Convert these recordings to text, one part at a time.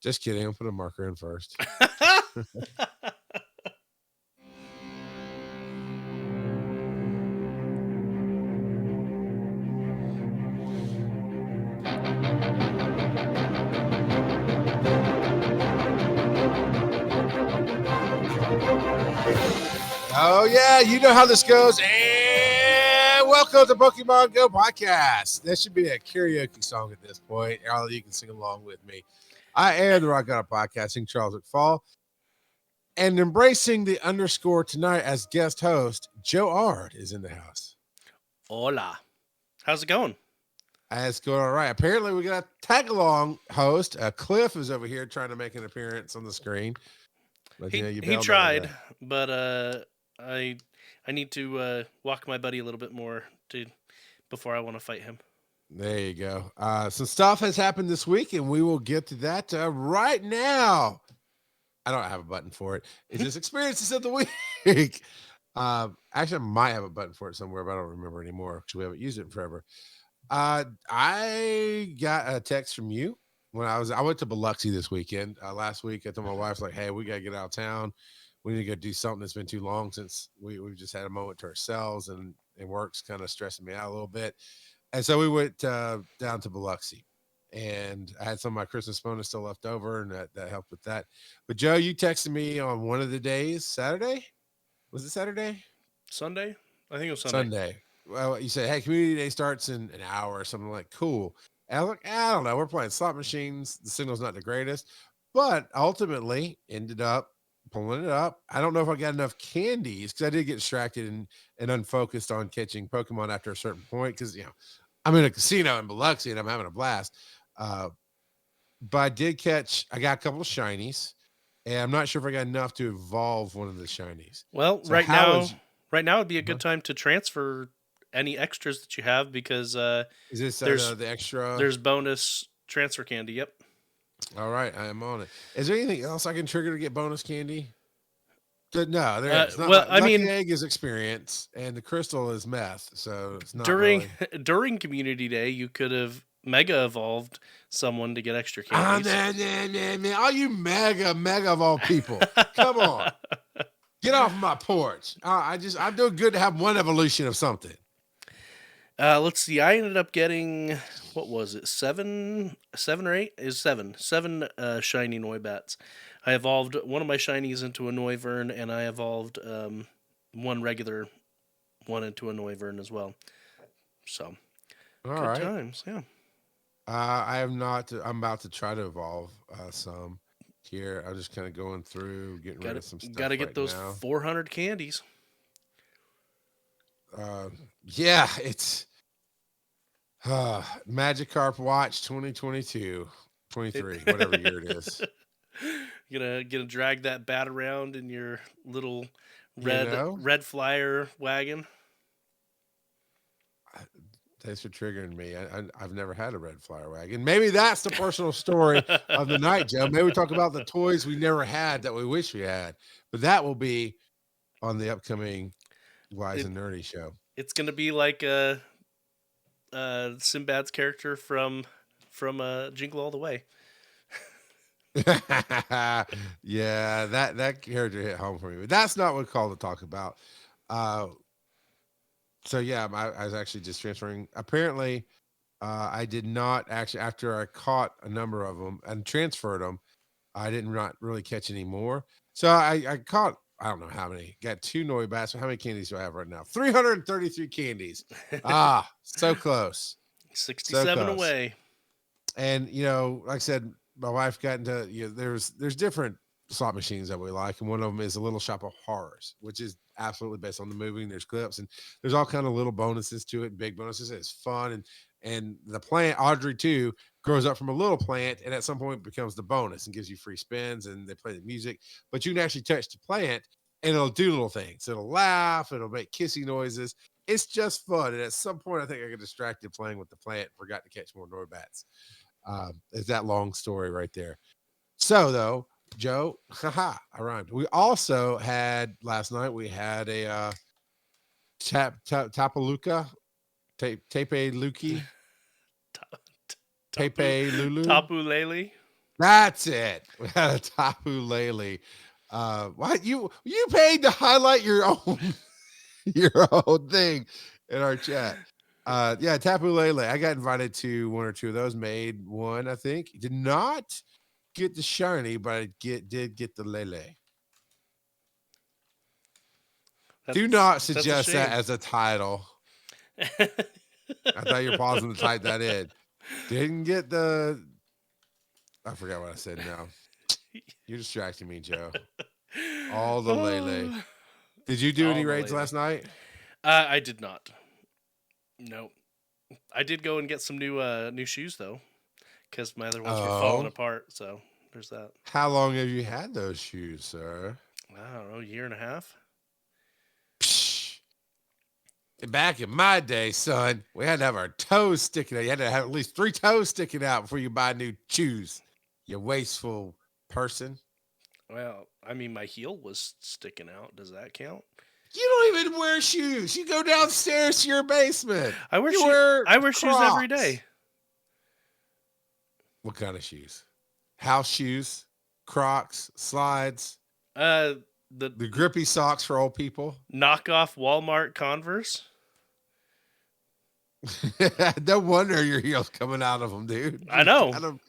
Just kidding. I'll put a marker in first. Oh, yeah. You know how this goes. And welcome to Pokemon Go Podcast. That should be a karaoke song at this point. All you can sing along with me. I am the Rock God of Podcasting, Charles McFall. And embracing the underscore tonight as guest host, Joe Ard is in the house. Hola. How's it going? It's going all right. Apparently, we got a tag along host. Cliff is over here trying to make an appearance on the screen. But He you he bailed on tried, that. but I need to walk my buddy a little bit more before I want to fight him. There you go. Some stuff has happened this week, and we will get to that right now. I don't have a button for it. It's just experiences of the week. Actually, I might have a button for it somewhere, but I don't remember anymore because we haven't used it in forever. I got a text from you when I went to Biloxi this weekend. Last week, I told my wife, like, hey, we got to get out of town. We need to go do something that's been too long since we've just had a moment to ourselves, and work's kind of stressing me out a little bit. And so we went down to Biloxi, and I had some of my Christmas bonus still left over, and that helped with that. But Joe, you texted me on one of the days, Saturday. Was it Saturday? Sunday? I think it was Sunday. Sunday. Well, you said, hey, community day starts in an hour or something. Like, cool. And I was like, I don't know. We're playing slot machines. The signal's not the greatest, but ultimately ended up pulling it up. I don't know if I got enough candies because I did get distracted and unfocused on catching Pokemon after a certain point because, I'm in a casino in Biloxi and I'm having a blast. But I got a couple of shinies, and I'm not sure if I got enough to evolve one of the shinies. Well, So right now would be a good time to transfer any extras that you have because is this there's the extra? there's bonus transfer candy. Yep. All right, I am on it. Is there anything else I can trigger to get bonus candy? No, there is. Not well, like I Lucky mean, Egg is experience, and the crystal is meth, so it's not during really. during community day, you could have mega evolved someone to get extra Ah, candies. man. All you mega of all people. Come on. Get off my porch. I'm doing good to have one evolution of something. Let's see. I ended up getting, what was it, seven or eight? Is seven shiny Noibats. I evolved one of my shinies into a Noivern, and I evolved one regular one into a Noivern as well. So All good right. times, yeah. I am not. I'm about to try to evolve some here. I'm just kind of going through, getting rid of some stuff. Got to get right those now. 400 candies. Yeah, it's Magikarp Watch 2022, 23, whatever year it is. Gonna drag that bat around in your little red flyer wagon. Thanks for triggering me. I've never had a red flyer wagon. Maybe that's the personal story of the night, Joe. Maybe we talk about the toys we never had that we wish we had. But that will be on the upcoming Wise and Nerdy show. It's gonna be like Sinbad's character from Jingle All the Way. Yeah, that character hit home for me. But that's not what we call to talk about. So yeah, I was actually just transferring. Apparently, I did not actually, after I caught a number of them and transferred them, I didn't not really catch any more. So I caught, I don't know how many. Got 2 Noibats. How many candies do I have right now? 333 candies. So close. 67 so close. away. And like I said, my wife got into there's different slot machines that we like, and one of them is a Little Shop of Horrors, which is absolutely based on the movie. And there's clips, and there's all kind of little bonuses to it, big bonuses. It's fun, and the plant Audrey too grows up from a little plant, and at some point becomes the bonus and gives you free spins, and they play the music. But you can actually touch the plant, and it'll do little things. It'll laugh, it'll make kissy noises. It's just fun. And at some point, I think I got distracted playing with the plant, forgot to catch more Norbats. It's that long story right there. So though, Joe, I rhymed. We also had last night. We had a Tapaluka, Tepe Luki, Pepe Lulu, Tapu Lele. That's it. We had a Tapu Lele. What you paid to highlight your own your own thing in our chat. Yeah, Tapu Lele. I got invited to one or two of those. Made one, I think. Did not get the shiny, but I did get the Lele. Do not That's a suggest that shame. as a title. I thought you were pausing to type that in. Didn't get the. I forgot what I said now. You're distracting me, Joe. All the Lele. Oh, Did you do all any the raids lady. last night? I did not. No, I did go and get some new shoes though, because my other ones were falling Oh, apart. So there's that. how long have you had those shoes, sir? I don't know, year and a half. Psh, back in my day, son, we had to have our toes sticking out. You had to have at least 3 toes sticking out before you buy new shoes. You wasteful person. Well, I mean, my heel was sticking out. Does that count? You don't even wear shoes. You go downstairs to your basement. I wear You wear I wear shoes every Crocs. day. What kind of shoes? House shoes, Crocs, slides, Uh, the the grippy socks for old people. knockoff Walmart Converse. No wonder your heels coming out of them, dude. I You know. got 'em.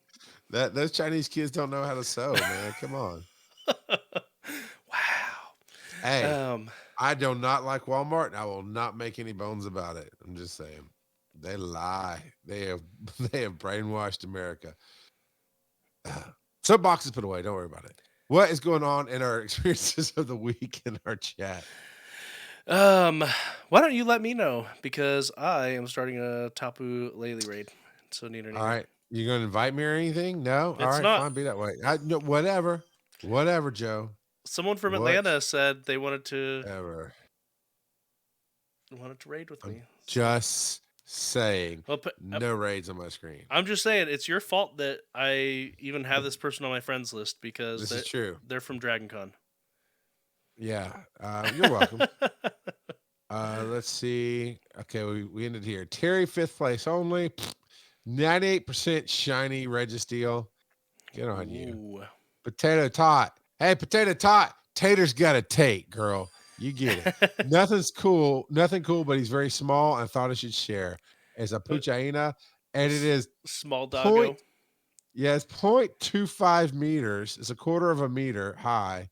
That those Chinese kids don't know how to sew, man. Come on. Wow. Hey, Um. I do not like Walmart, and I will not make any bones about it. I'm just saying. They lie. They have they have brainwashed America. Some boxes put away. Don't worry about it. What is going on in our experiences of the week in our chat? Um. Why don't you let me know because I am starting a Tapu Lele raid. So neither All neither. right. You gonna invite me or anything? No? All It's right, not. fine, be that way. No, whatever. Whatever, Joe. Someone from Atlanta Whatever. said they wanted to raid with I'm me. So, just saying. well, No raids on my screen. I'm just saying it's your fault that I even have this person on my friends list because This is true. they're from DragonCon. Yeah. You're welcome. Let's see. Okay, we ended here. Terry, 5th place only. 98% shiny Registeel. Good on you. Ooh. Potato Tot. Hey, Potato Tot. Tater's got a Tate, girl. You get it. Nothing cool, but he's very small. And I thought I should share. It's a Puchaina, and it is Small doggo. point, yeah, it's 0.25 meters. It's a quarter of a meter high,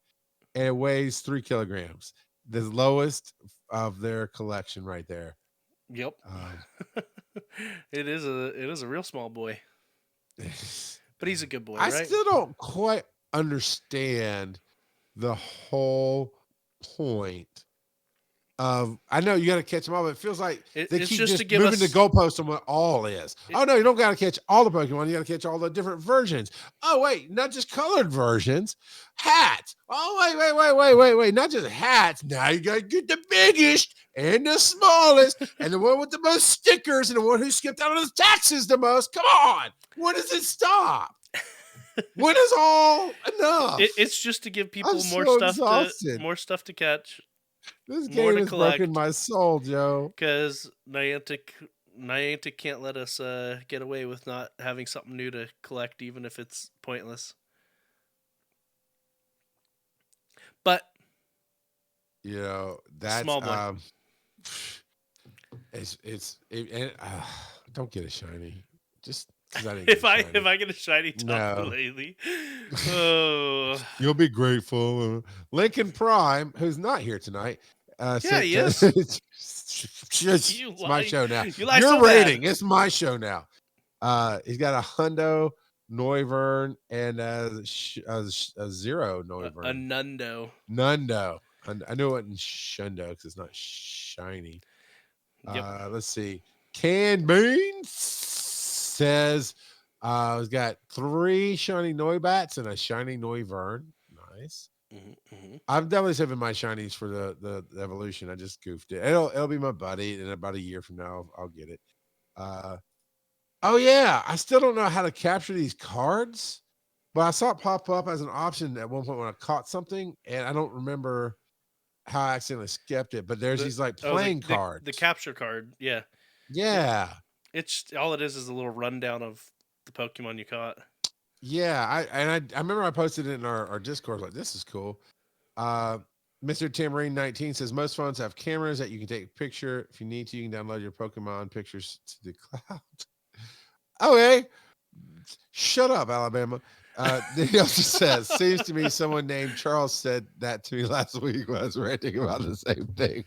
and it weighs 3 kilograms. The lowest of their collection right there. Yep. Um, it is a real small boy, but he's a good boy, I right? still don't quite understand the whole point of. I know you got to catch them all, but it feels like they It's keep just to just give moving the us. goalpost on what all is. It, Oh no, you don't got to catch all the Pokemon. You got to catch all the different versions. Oh wait, not just colored versions, hats. Oh wait, not just hats. Now you got to get the biggest and the smallest, and the one with the most stickers, and the one who skipped out of his taxes the most. Come on, when does it stop? When is all enough? it's just to give I'm people so exhausted. more stuff to catch, This more game to has broken collect. my soul, Joe. Because Niantic can't let us get away with not having something new to collect, even if it's pointless. But You know that's small boy. don't get a shiny just because I didn't get If a shiny. I get a shiny Tapu No, lately, oh you'll be grateful. Lincoln Prime, who's not here tonight, yeah, sent he is. You it's my lie, show now. you lie Your so bad. rating, it's my show now. He's got a hundo Noivern and a zero A Noivern. Nundo. Nundo. I know it in Shundo because it's not shiny. Yep. Let's see. Canned Beans says he's got 3 shiny Noibats and a shiny Noivern. Nice. Mm-hmm. I'm definitely saving my shinies for the evolution. I just goofed it. It'll be my buddy, and about a year from now, I'll get it. Oh yeah, I still don't know how to capture these cards, but I saw it pop up as an option at one point when I caught something, and I don't remember how I accidentally skipped it. But there's The these like oh playing the cards. capture card. Yeah. It, Yeah, it's all it is a little rundown of the Pokemon you caught. Yeah, I remember I posted it in our Discord. Like, this is cool. Uh, Mr. Tamarine 19 says most phones have cameras that you can take a picture. If you need to, you can download your Pokemon pictures to the cloud. Okay, shut up, Alabama. Then he also says, seems to me someone named Charles said that to me last week when I was ranting about the same thing.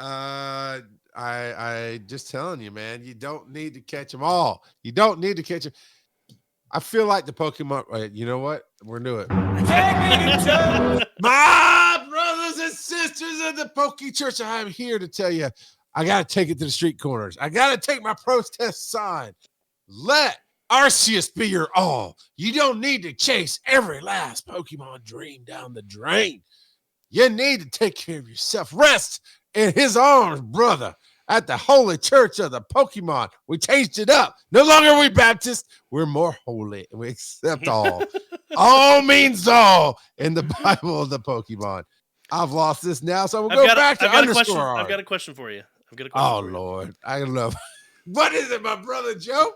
Uh, I just telling you, man, you don't need to catch them all. You don't need to catch them. I feel like the Pokemon. Wait, you know what? We're gonna do it. Take me to church. My brothers and sisters of the Poke Church, I am here to tell you, I gotta take it to the street corners. I gotta take my protest sign. Let Arceus be your all. You don't need to chase every last Pokemon dream down the drain. You need to take care of yourself. Rest in his arms, brother. At the Holy Church of the Pokemon, we changed it up. No longer are we Baptist. We're more holy and we accept all. All means all in the Bible of the Pokemon. I've lost this now, so we'll go back to underscore art. I've got a question for you. Oh, Lord. I love. What is it, my brother Joe?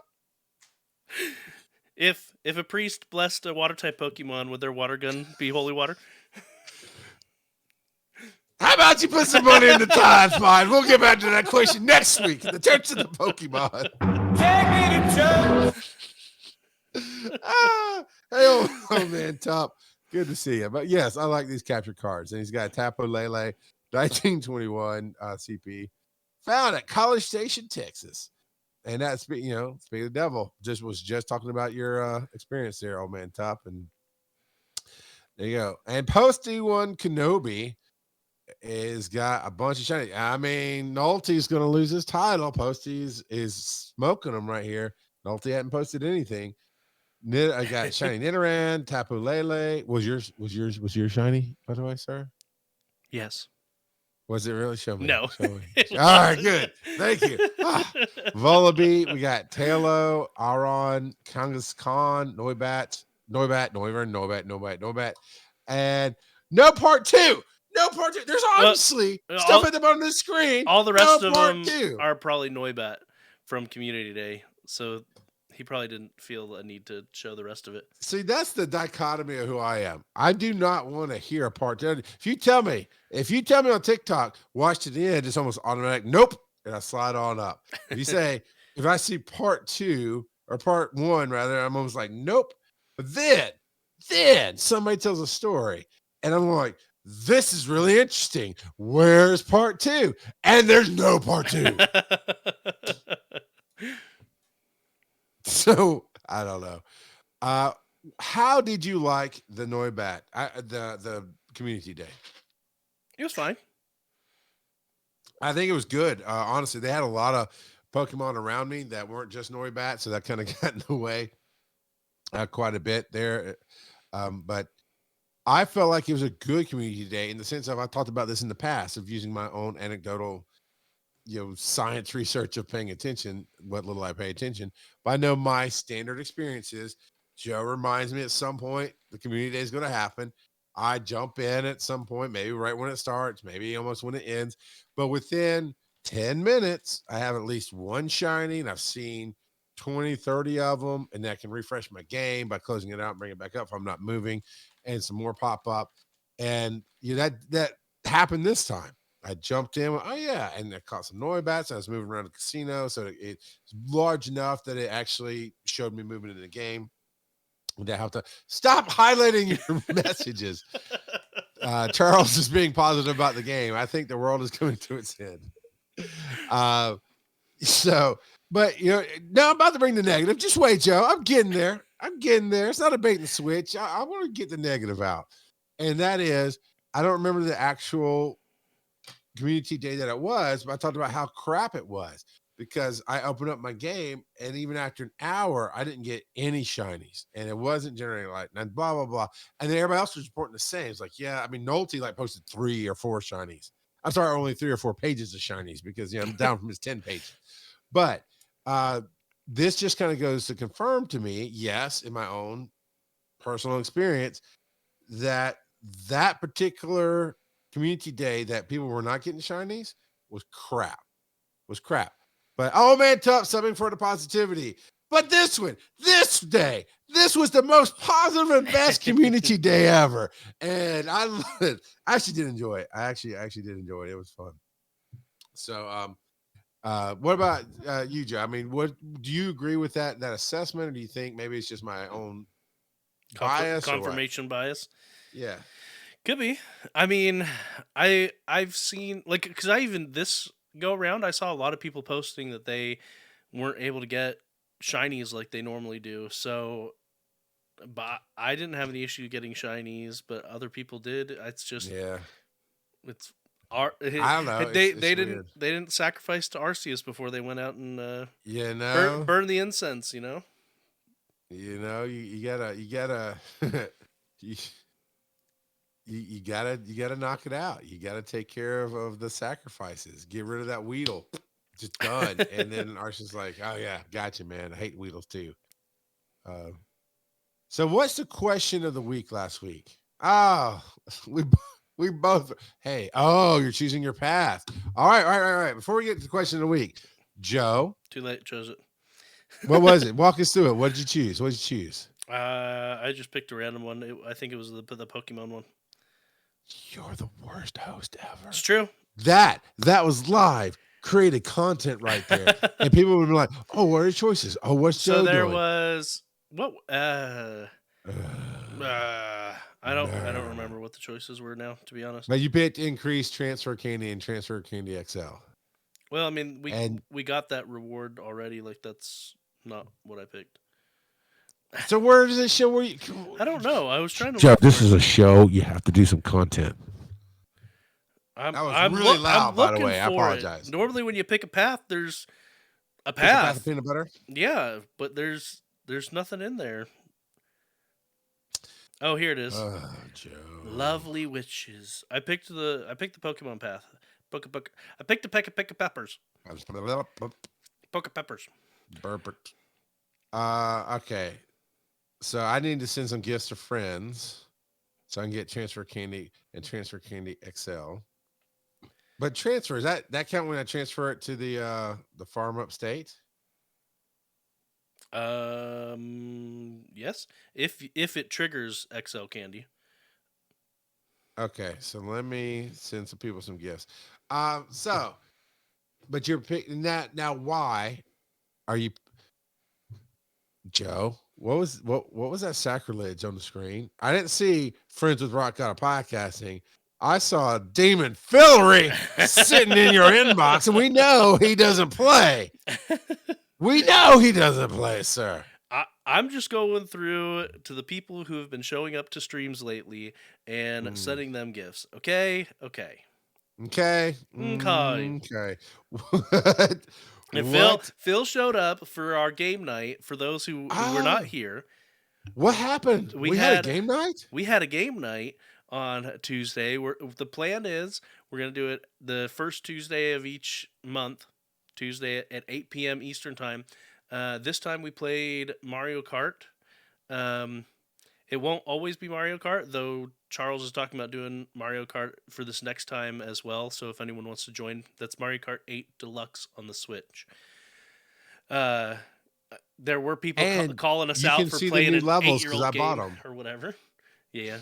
If a priest blessed a water type Pokemon, would their water gun be holy water? How about you put some money in the tithe fund? We'll get back to that question next week in the Church of the Pokemon. Take me to church. Hey, OldManTup. Good to see you. But yes, I like these capture cards. And he's got Tapu Lele, 1921 CP, found at College Station, Texas. And that's, speaking of the devil, was just talking about your experience there, OldManTup. And there you go. And Posty One Kenobi is got a bunch of shiny. I mean, Nolte's going to lose his title. Posty is smoking them right here. Nolte hadn't posted anything. I got shiny Nidoran, Tapu Lele. Was yours shiny, by the way, sir? Yes. Was it really? Show me. No. Show me. All right, good. Thank you. Volibee. We got Tailo, Aron, Kangaskhan, Noibat, Noibat, and no part two. No part two. There's obviously stuff at the bottom of the screen. All the rest of them are probably Noibat from Community Day. So he probably didn't feel a need to show the rest of it. See, that's the dichotomy of who I am. I do not want to hear a part two. If you tell me on TikTok, watch to the end, it's almost automatic. Nope. And I slide on up. If you say, if I see part two or part one, rather, I'm almost like, nope. But then somebody tells a story and I'm like, this is really interesting. Where's part two? And there's no part two. So I don't know. How did you like the Noibat? The Community Day? It was fine. I think it was good. Honestly, they had a lot of Pokemon around me that weren't just Noibat, so that kind of got in the way quite a bit there. But I felt like it was a good Community Day in the sense of, I talked about this in the past, of using my own anecdotal, science research of paying attention, what little I pay attention. But I know my standard experience is, Joe reminds me at some point the Community Day is going to happen. I jump in at some point, maybe right when it starts, maybe almost when it ends. But within 10 minutes, I have at least one shiny, and I've seen 20, 30 of them, and that can refresh my game by closing it out and bring it back up if I'm not moving, and some more pop up. And that happened this time. I jumped in. Oh yeah, and I caught some Noibats. I was moving around the casino, so it's large enough that it actually showed me movement in the game. And I have to stop highlighting your messages. Charles is being positive about the game. I think the world is coming to its end. But now I'm about to bring the negative. Just wait, Joe. I'm getting there. It's not a bait and switch. I want to get the negative out, and that is, I don't remember the actual Community Day that it was, but I talked about how crap it was, because I opened up my game, and even after an hour, I didn't get any shinies, and it wasn't generating light, and blah blah blah. And then everybody else was reporting the same. It's like, yeah, I mean, Nolte posted 3 or 4 shinies. I'm sorry, only 3 or 4 pages of shinies, because I'm down from his 10 page. But this just kind of goes to confirm to me, yes, in my own personal experience, that particular Community Day that people were not getting shinies was crap. But oh man, tough subbing for the positivity. But this one, this day, this was the most positive and best community day ever, and I love it. I actually did enjoy it. I actually did enjoy it. It was fun. So, what about you, Joe? I mean, what do you agree with that assessment, or do you think maybe it's just my own bias or what? Confirmation bias. Yeah, Could be. I mean, I've seen like because I even this go around I saw a lot of people posting that they weren't able to get shinies like they normally do. So, but I didn't have any issue getting shinies, but other people did. It's just yeah. it's our I don't know. they It's didn't weird. sacrifice to Arceus before they went out and You know, burn the incense. You know. you gotta you, you gotta knock it out. You gotta take care of the sacrifices. Get rid of that Weedle. Just done. And then Archie's like, oh yeah, gotcha, man. I hate Weedles too. Uh, so what's the question of the week last week? Oh, we we both. Hey, oh, you're choosing your path. All right, all right, all right. Before we get to the question of the week, Joe, Too late, chose it. what was it? Walk us through it. What did you choose? What did you choose? I just picked a random one. I think it was the Pokemon one. You're the worst host ever. It's true. That was live created content right there, and people would be like, "Oh, what are your choices? Oh, what's So Joe there doing?" was what? Uh, I don't no. remember what the choices were now. To be honest. But you picked increase transfer candy and transfer candy XL, Well, I mean, and we got that reward already. Like that's not what I picked. so where does it show? Where you, I don't know. I was trying to Joe? look This for it. is a show. You have to do some content. I'm That was I'm really look I'm loud, by the looking way. I for it. apologize. Normally, when you pick a path, there's a Pick a path of path. peanut butter. Yeah, but there's nothing in there. Oh, here it is. Oh, Joe. Lovely witches. I picked the Pokemon path. I picked the Pekka Peppers. Poke Peppers. Perfect. Okay. So I need to send some gifts to friends so I can get transfer candy and transfer candy XL. But transfer is that count when I transfer it to the farm upstate? Yes. If it triggers XL candy. Okay, so let me send some people some gifts. So but you're picking that now. Why are you, Joe? What was that sacrilege on the screen? I didn't see Friends with Rock Out of Podcasting. I saw Demon Fillery sitting in your inbox, and we know he doesn't play. We know he doesn't play, sir. I'm just going through to the people who have been showing up to streams lately and Mm, sending them gifts. Okay, okay, okay. okay. Okay. What? And Phil What? Phil showed up for our game night. For those who were not Oh, here, what happened? we We had a had game night? we had a game night on Tuesday. The plan is we're gonna do it the first Tuesday of each month, Tuesday at 8 p.m. Eastern time. This time we played Mario Kart. Um, it won't always be Mario Kart, though. Charles is talking about doing Mario Kart for this next time as well. So if anyone wants to join, that's Mario Kart 8 Deluxe on the Switch. Uh, there were people And calling us you out can for see the playing new an levels because 8-year-old I bought game them. or whatever. Yeah,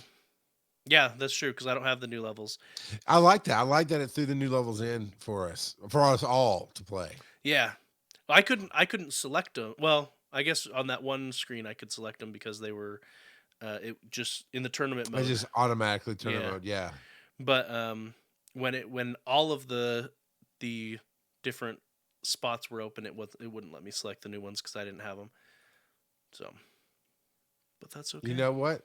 yeah, that's true because I don't have the new levels. I like that. I like that it threw the new levels in for us all to play. Yeah, I couldn't select them. Well, I guess on that one screen I could select them because they were it just in the tournament I mode. just automatically turn Yeah, mode. Yeah. but when all of the different spots were open, it wouldn't let me select the new ones because I didn't have them. So, but that's You okay. know what?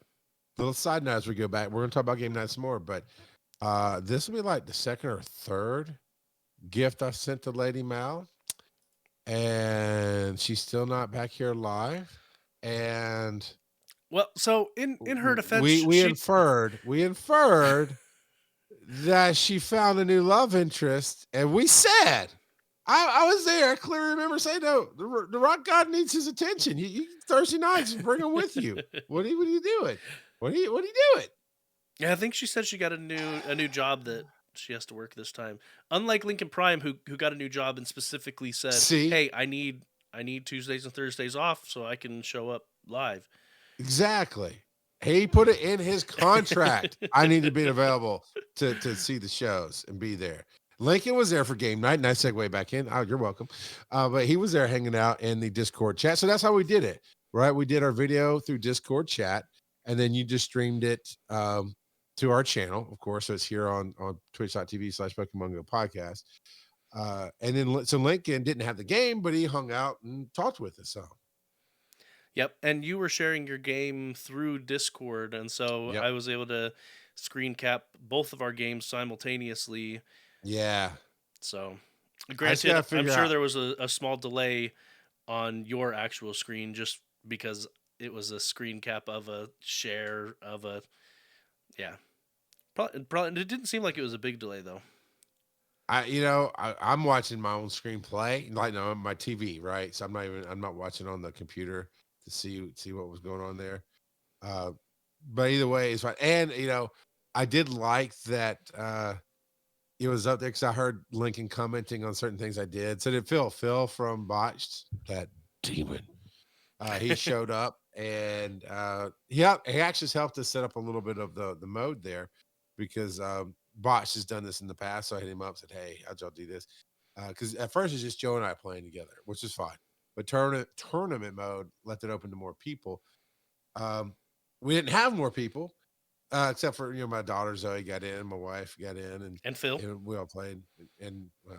Little side note as we go back. We're gonna talk about game nights more, but this will be like the second or third gift I sent to Lady Mal, and she's still not back here live. And Well, so in her defense, we inferred that she found a new love interest, and we said, I was there. I clearly remember saying, "No, the rock god needs his attention. You Thursday nights, bring him with you. What are you doing? What are you doing?" yeah, I think she said she got a new job that she has to work this time. Unlike Lincoln Prime, who got a new job and specifically said, See, "Hey, I need Tuesdays and Thursdays off so I can show up live." exactly. He put it in his contract. I need to be available to see the shows and be there. Lincoln was there for game night. Nice segue back in. Oh, you're welcome. But he was there hanging out in the Discord chat. So that's how we did it, right? We did our video through Discord chat, and then you just streamed it to our channel, of course. So it's here on twitch.tv/Pokemon Go podcast. And then so Lincoln didn't have the game, but he hung out and talked with us. So Yep, and you were sharing your game through Discord, and so yep. I was able to screen cap both of our games simultaneously. Yeah. So, I just gotta granted, I'm figure sure out. there was a small delay on your actual screen just because it was a screen cap of a share of a yeah. Probably it didn't seem like it was a big delay though. I'm watching my own screenplay, like no, on my TV, right? So I'm not watching on the computer to see what was going on there. Uh, but either way, it's fine. And I did like that it was up there because I heard Lincoln commenting on certain things I did. So did Phil from Botched, that demon. He showed up and he actually helped us set up a little bit of the mode there because Bosch has done this in the past. So I hit him up and said, "Hey, how'd y'all do this?" Because at first it's just Joe and I playing together, which is fine. But tournament mode left it open to more people. Um, we didn't have more people except for my daughter Zoe got in, my wife got in, and And Phil. we all played. And well,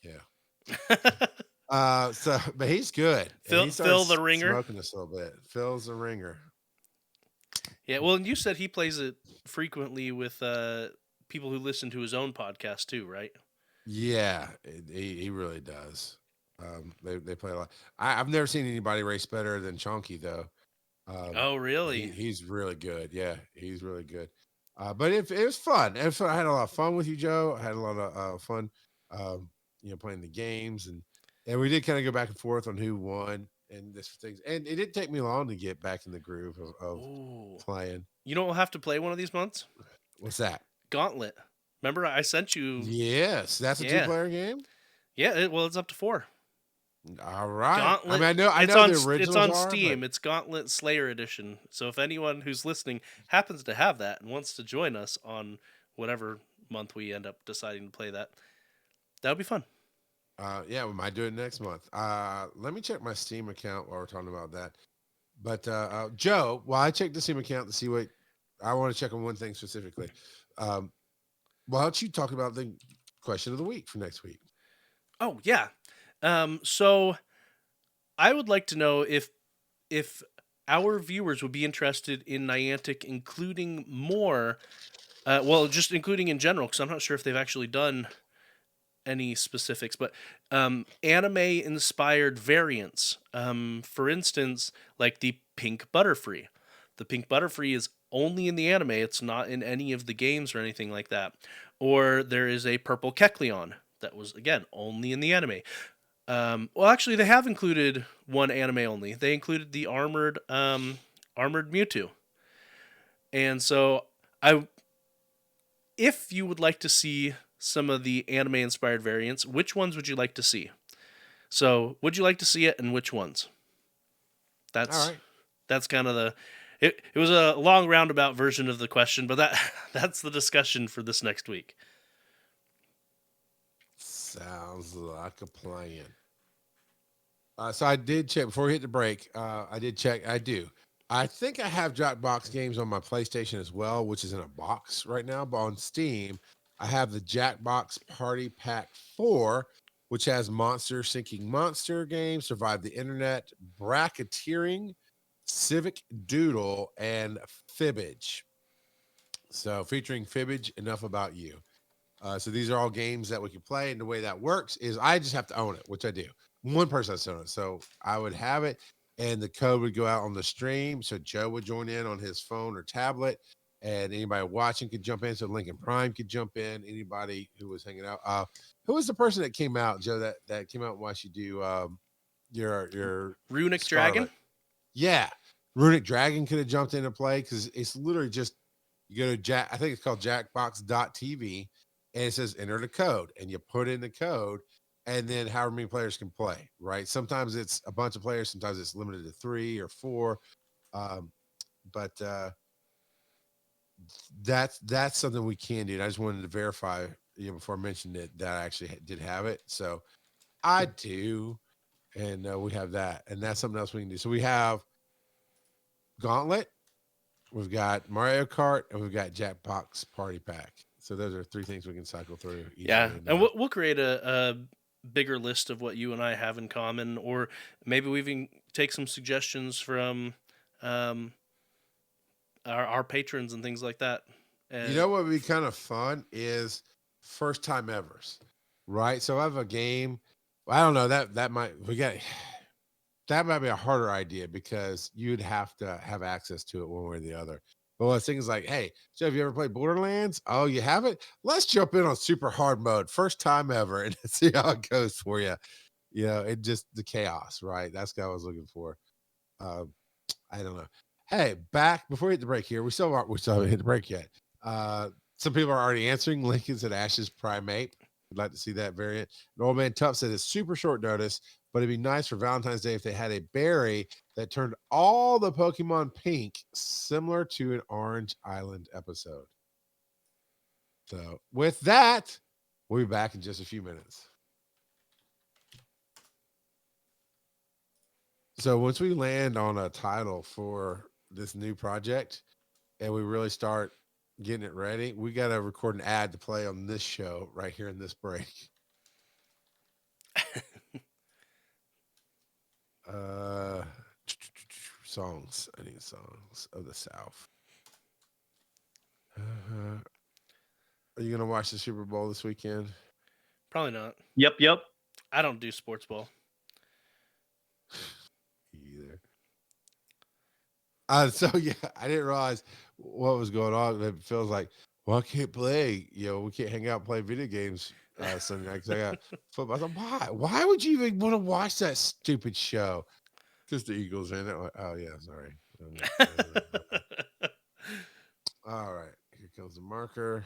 yeah. So but he's good, and he Phil the starts ringer. smoking us a little bit. Phil's a ringer. Yeah, well, and you said he plays it frequently with people who listen to his own podcast too, right? Yeah, he really does. They play a lot. I've never seen anybody race better than Chonky though. Um, Oh, really? he's really good. Yeah, he's really good. But it was fun. It was fun. I had a lot of fun with you, Joe. I had a lot of fun, um, playing the games, and we did kind of go back and forth on who won and this things. And it didn't take me long to get back in the groove of Oh, playing. you know we'll have to play one of these months. What's that? Gauntlet. Remember I sent you? Yes, that's a Yeah, two-player game. yeah. Well, it's up to 4. All right. I mean, Gauntlet. I It's know on the it's originals on are, but Steam. It's Gauntlet Slayer Edition. So if anyone who's listening happens to have that and wants to join us on whatever month we end up deciding to play that, that would be fun. yeah, we might do it next month. Let me check my Steam account while we're talking about that. But Joe, while I check the Steam account to see what I want to check on one thing specifically. Um, why don't you talk about the question of the week for next week? Oh yeah. So I would like to know if our viewers would be interested in Niantic including more. Well, just including in general, because I'm not sure if they've actually done any specifics, but anime-inspired variants. For instance, like the Pink Butterfree. The Pink Butterfree is only in the anime; it's not in any of the games or anything like that. Or there is a Purple Kecleon that was again only in the anime. Well, actually, they have included one anime only. They included the armored Mewtwo, and so I if you would like to see some of the anime inspired variants, which ones would you like to see? So, would you like to see it and which ones? All That's right. that's kind of the it was a long roundabout version of the question, but that's the discussion for this next week. Sounds like a plan. So I did check before we hit the break. I did check. I do. I think I have Jackbox games on my PlayStation as well, which is in a box right now. But on Steam, I have the Jackbox Party Pack 4, which has Monster Sinking Monster games, Survive the Internet, Bracketeering, Civic Doodle, and Fibbage. So featuring Fibbage, enough about you. So these are all games that we can play, and the way that works is I just have to own it, which I do. One person has to own it, so I would have it, and the code would go out on the stream. So Joe would join in on his phone or tablet, and anybody watching could jump in. So Lincoln Prime could jump in. Anybody who was hanging out. Who was the person that came out, Joe? That came out and watched you do your Runic Dragon? Scarlet. Yeah, Runic Dragon could have jumped in and played because it's literally just You go to Jack, I think it's called jackbox.tv, and it says enter the code, and you put in the code, and then however many players can play, right? Sometimes it's a bunch of players, sometimes it's limited to 3 or 4. Um, but that's something we can do. And I just wanted to verify, before I mentioned it, that I actually did have it. So I do, and we have that, and that's something else we can do. So we have Gauntlet, we've got Mario Kart, and we've got Jackbox Party Pack. So those are 3 things we can cycle through Yeah, easily and enough. we'll create a bigger list of what you and I have in common, or maybe we even take some suggestions from um, our patrons and things like that. You And know what would be kind of fun is first time evers, right? So I have a game. I don't know that might we got that might be a harder idea because you'd have to have access to it one way or the other. But what's things like, hey, so have you ever played Borderlands? Oh, you haven't? Let's jump in on super hard mode, first time ever, and see how it goes for you. It just the chaos, right? That's what I was looking for. Um, I don't know. Hey, back before we hit the break here, we still haven't hit the break yet. Uh, some people are already answering. Lincoln's at Ash's Primate. I'd like to see that variant. And Old Man Tup said it's super short notice, but it'd be nice for Valentine's Day if they had a berry that turned all the Pokemon pink, similar to an Orange Island episode. So with that, we'll be back in just a few minutes. So once we land on a title for this new project, and we really start getting it ready, we got to record an ad to play on this show right here in this break. Uh, songs. I need songs of the South. Are you gonna watch the Super Bowl this weekend? probably not. Yep, yep. I don't do sports ball. Either. So yeah, I didn't realize what was going on. It feels like, well, I can't play. We can't hang out and play video games Sunday night because I got football. I thought, why? Why would you even want to watch that stupid show? Because the Eagles in it. Oh yeah, sorry. All right, here comes the marker.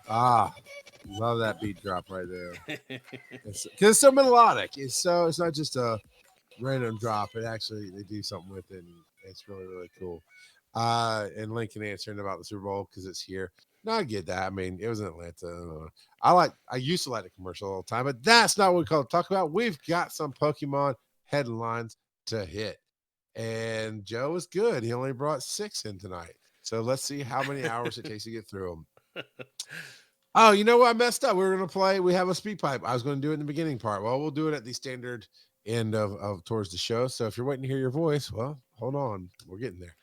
Ah, love that beat drop right there. Because it's so melodic. It's not just a random drop. It actually they do something with it, and it's really really cool. And Lincoln answering about the Super Bowl because it's here. No, I get that. I mean, it was in Atlanta. I used to like the commercial all the time, but that's not what we call to talk about. We've got some Pokemon headlines to hit, and Joe is good. He only brought 6 in tonight, so let's see how many hours it takes to get through them. Oh, you know what? I messed up. We were going to play. We have a speed pipe. I was going to do it in the beginning part. Well, we'll do it at the standard end of towards the show. So if you're waiting to hear your voice, well, hold on. We're getting there.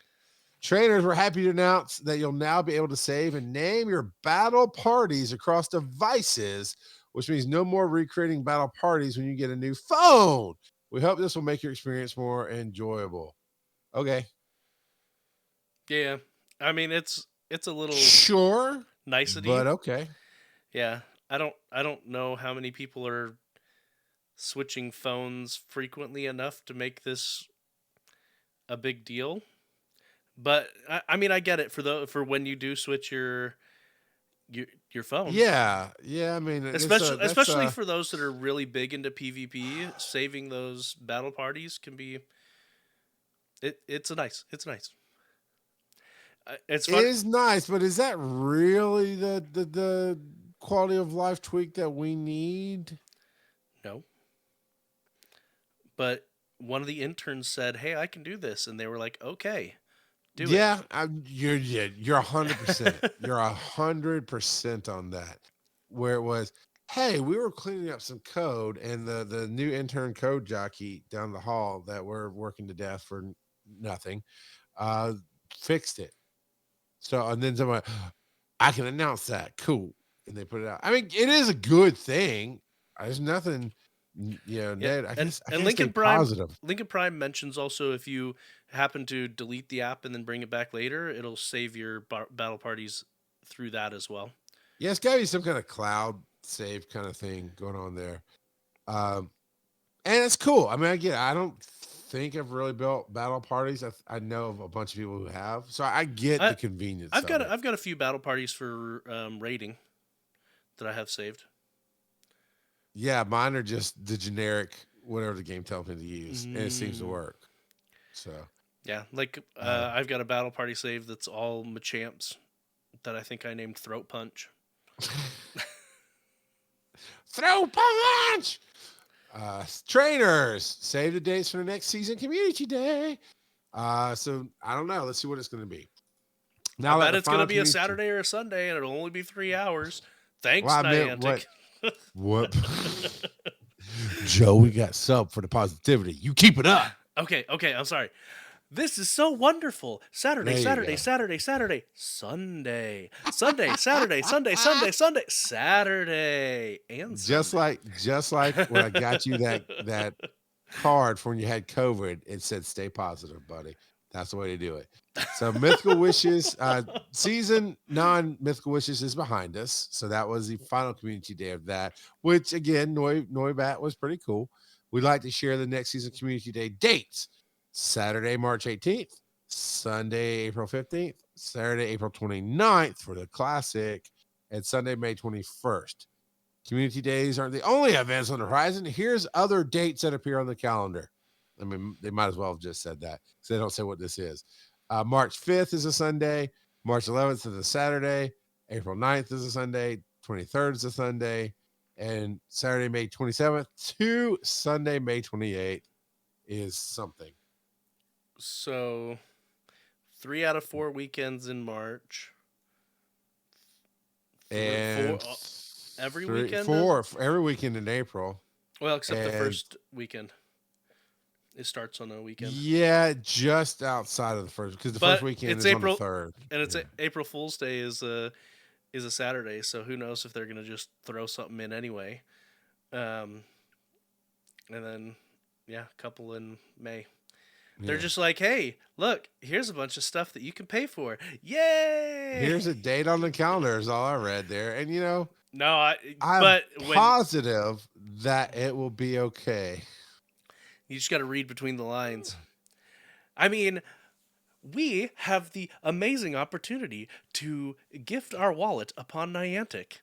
Trainers, we're happy to announce that you'll now be able to save and name your battle parties across devices, which means no more recreating battle parties when you get a new phone. We hope this will make your experience more enjoyable. Okay. Yeah, I mean it's a little Sure, nicety. but okay. Yeah, I don't know how many people are switching phones frequently enough to make this a big deal. But I mean I get it for when you do switch your your phone, Yeah. Yeah. I mean, especially for those that are really big into PvP. Saving those battle parties can be it's nice. It's It fun. is nice, but is that really the quality of life tweak that we need? No, but one of the interns said, "Hey, I can do this," and they were like, "Okay, do it." Yeah, you're 100%. You're 100% on that. Where it was, hey, we were cleaning up some code, and the new intern code jockey down the hall that we're working to death for nothing, uh, fixed it. So and then someone, I can announce that. Cool. And they put it out. I mean, it is a good thing. There's nothing, Yeah, Ned. I and can't stay positive. Lincoln Prime mentions also if you happen to delete the app and then bring it back later, it'll save your battle parties through that as well. Yeah, it's got to be some kind of cloud save kind of thing going on there. Um, and it's cool. I mean, I don't think I've really built battle parties. I know of a bunch of people who have, so I get the I convenience of it. I've got a few battle parties for raiding that I have saved. Yeah, mine are just the generic whatever the game tells me to use, and it seems to Mm, work. So, yeah, like uh, I've got a battle party saved that's all Machamps that I think I named Throat Punch. throw punch. Trainers, save the dates for the next season community day. So I don't know. Let's see what it's going to be. I Now that bet the it's gonna final be a community. Saturday or a Sunday, and it'll only be 3 hours. Well, Thanks, I meant Niantic. what? Joe, we got sub for the positivity. You keep it up. Okay, I'm sorry. This is so wonderful. Saturday, There you Saturday, go. Saturday, Saturday, Sunday, Sunday, Saturday, Sunday, Sunday, Sunday, Saturday, and Sunday. Just like when I got you that card for when you had COVID, it said stay positive, buddy. That's the way to do it. So Mythical Wishes, season non-Mythical Wishes is behind us. So that was the final community day of that, which again, Noibat was pretty cool. We'd like to share the next season community day dates. Saturday, March 18th, Sunday, April 15th, Saturday, April 29th for the classic, and Sunday, May 21st. Community days aren't the only events on the horizon. Here's other dates that appear on the calendar. I mean, they might as well have just said that because they don't say what this is. March 5th is a Sunday. March 11th is a Saturday. April 9th is a Sunday. 23rd is a Sunday. And Saturday, May 27th to Sunday, May 28th is something. So 3 out of 4 weekends in March. And Four every three, weekend. four every weekend in April. Well, except the And first weekend. It starts on a weekend. yeah, just outside of the first because the first But weekend it's is on the April, third. and it's Yeah. April Fool's Day is a Saturday, so who knows if they're gonna just throw something in anyway. Um, and then yeah, a couple in May. They're Yeah. just like, hey, look, here's a bunch of stuff that you can pay for. Yay! Here's a date on the calendar is all I read there. And No, I'm but when positive that it will be okay. you just got to read between the lines. I mean, we have the amazing opportunity to gift our wallet upon Niantic.